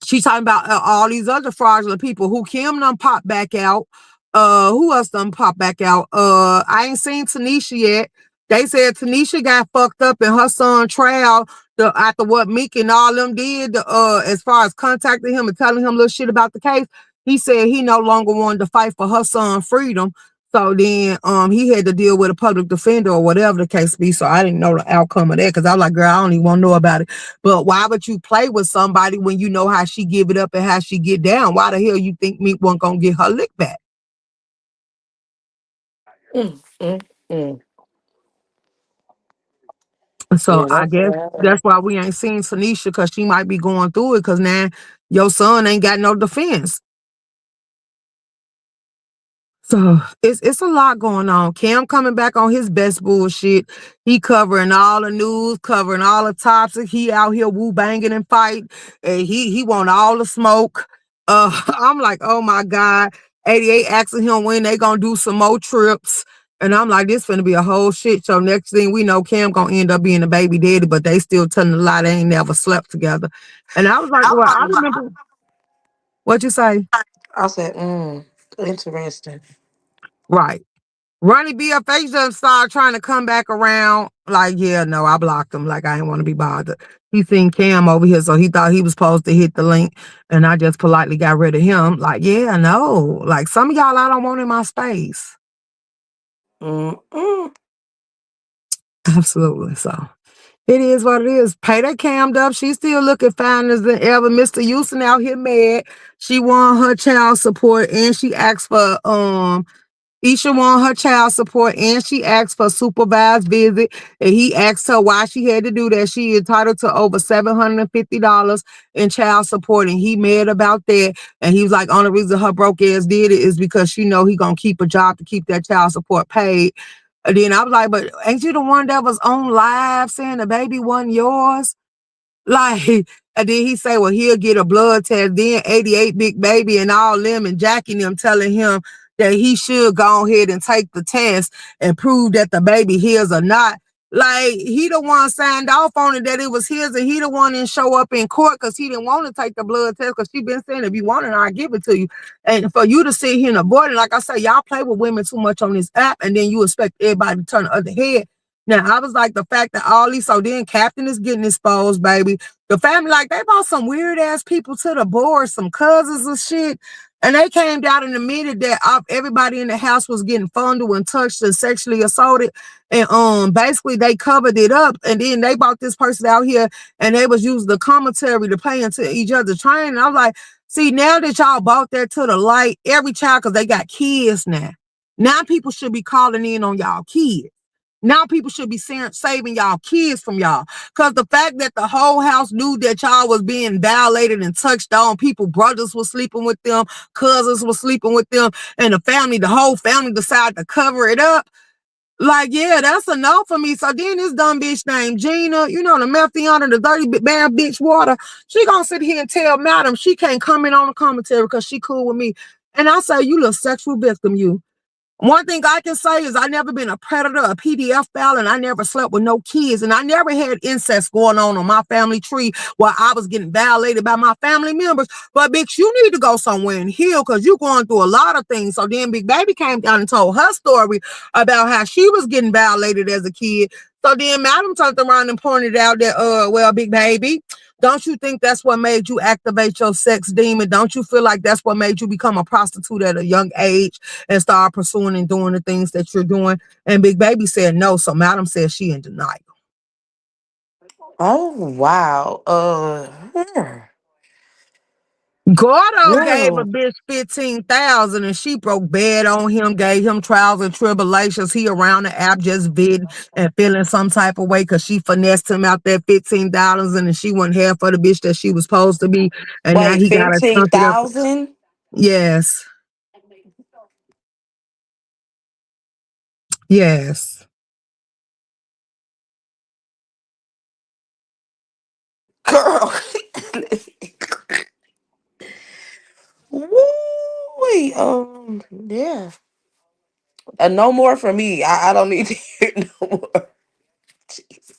She talking about all these other fraudulent people who Kim done pop back out. Who else done pop back out? I ain't seen Tanisha yet. They said Tanisha got fucked up in her son trial after what Meek and all them did, as far as contacting him and telling him little shit about the case. He said he no longer wanted to fight for her son's freedom. So then he had to deal with a public defender or whatever the case be. So I didn't know the outcome of that because I was like, girl, I don't even want to know about it. But why would you play with somebody when you know how she give it up and how she get down? Why the hell you think Meek wasn't going to get her lick back? So Yeah, I that's guess that's why we ain't seen Tanisha, because she might be going through it because now your son ain't got no defense. So it's a lot going on. Cam coming back on his best bullshit. He covering all the news, covering all the topics. He out here woo banging and fight. And he want all the smoke. I'm like, oh my God. 88 asking him when they gonna do some more trips. And I'm like, this finna be a whole shit show. Next thing we know, Cam gonna end up being a baby daddy, but they still telling a lie. They ain't never slept together. And I was like, well, I remember. What you say? I said, interesting. Right. Ronnie BFH just started trying to come back around. Like, yeah, no, I blocked him. Like, I didn't want to be bothered. He seen Cam over here, so he thought he was supposed to hit the link, and I just politely got rid of him. Like, yeah, no. Like, some of y'all I don't want in my space. Absolutely. So, it is what it is. Pay that Cammed up. She's still looking finer than ever. Mr. Houston out here mad. She won her child support, and she asked for, Isha won her child support, and she asked for supervised visit. And he asked her why she had to do that. She entitled to over $750 in child support, and he mad about that. And he was like, only reason her broke ass did it is because she know he gonna keep a job to keep that child support paid. And then I was like, but ain't you the one that was on live saying the baby wasn't yours? Like, and then he say, well, he'll get a blood test. Then 88 Big Baby and all them and Jackie them telling him that he should go ahead and take the test and prove that the baby his or not. Like, he the one signed off on it that it was his, and he the one didn't show up in court because he didn't want to take the blood test, because she been saying, if you want it, I'll give it to you. And for you to sit here and avoid it, like I say, y'all play with women too much on this app, and then you expect everybody to turn the other head. Now, I was like, the fact that all these, so then Captain is getting exposed, baby. The family, like, they brought some weird ass people to the board, some cousins and shit. And they came down and admitted that everybody in the house was getting fondled and touched and sexually assaulted. And basically they covered it up. And then they brought this person out here and they was using the commentary to play into each other's training. I was like, see, now that y'all brought that to the light, every child, because they got kids now. Now people should be calling in on y'all kids. Now people should be saving y'all kids from y'all. Because the fact that the whole house knew that y'all was being violated and touched on, people, brothers were sleeping with them, cousins were sleeping with them, and the whole family decided to cover it up. Like, yeah, that's a no for me. So then this dumb bitch named Gina, the Methion, the dirty bad bitch water, she gonna sit here and tell madam she can't comment on the commentary because she cool with me. And I say, you little sexual victim, you. One thing I can say is I never been a predator, a PDF file, and I never slept with no kids. And I never had incest going on my family tree where I was getting violated by my family members. But, bitch, you need to go somewhere and heal because you're going through a lot of things. So then Big Baby came down and told her story about how she was getting violated as a kid. So then Madam turned around and pointed out that, well, Big Baby, don't you think that's what made you activate your sex demon? Don't you feel like that's what made you become a prostitute at a young age and start pursuing and doing the things that you're doing? And Big Baby said no. So Madam said she in denial. Oh wow. Gordo gave a Girl. bitch 15,000 and she broke bed on him, gave him trials and tribulations. He around the app just bidding and feeling some type of way because she finessed him out that 15,000 and she wasn't half for the bitch that she was supposed to be. And now Wait, he got her chunk it up. 15,000? Yes. Yes. Girl. Woo! Yeah. No more for me. I don't need to hear no more. Jeez.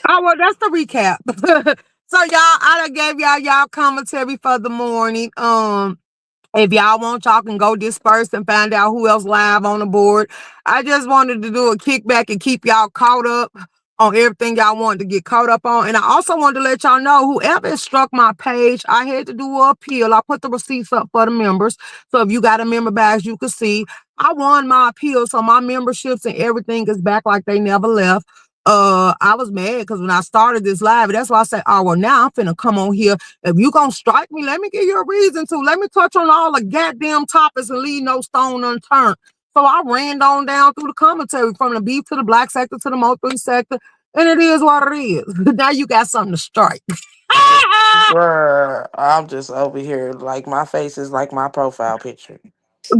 Oh, well, that's the recap. So y'all, I done gave y'all commentary for the morning. If y'all want, y'all can go disperse and find out who else live on the board. I just wanted to do a kickback and keep y'all caught up on everything y'all wanted to get caught up on. And I also wanted to let y'all know whoever struck my page, I had to do an appeal. I put the receipts up for the members. So if you got a member badge, you can see. I won my appeal. So my memberships and everything is back like they never left. I was mad because when I started this live, that's why I said, oh, well, now I'm finna come on here. If you gonna strike me, let me give you a reason to. Let me touch on all the goddamn topics and leave no stone unturned. So I ran on down through the commentary from the beef to the black sector to the Mo3 sector, and it is what it is. Now you got something to strike. Bruh, I'm just over here like my face is like my profile picture.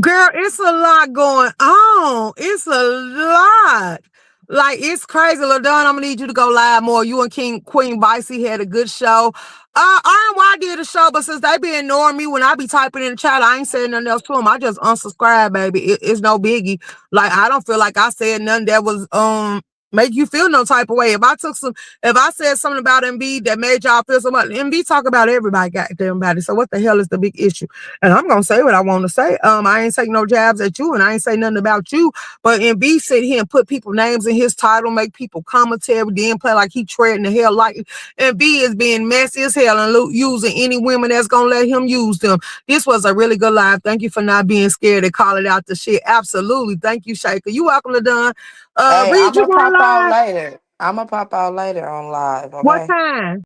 Girl, it's a lot going on. It's a lot. Like, it's crazy. LaDon, I'm gonna need you to go live more. You and Queen Vicey had a good show. Iron Y did a show, but since they be ignoring me when I be typing in the chat, I ain't saying nothing else to them. I just unsubscribe, baby. It's no biggie. Like, I don't feel like I said nothing that was make you feel no type of way. If I said something about Embiid that made y'all feel so much, Embiid talk about everybody, goddamn body. So what the hell is the big issue? And I'm gonna say what I want to say. I ain't taking no jabs at you, and I ain't say nothing about you. But Embiid sit here and put people names in his title, make people commentary, then play like he treading the hell like. Embiid is being messy as hell and using any women that's gonna let him use them. This was a really good live. Thank you for not being scared to call it out the shit. Absolutely. Thank you, Shaker. You welcome to done. Hey, Reed, I'm you gonna going pop out live? later. I'm gonna pop out later on live, What okay? time?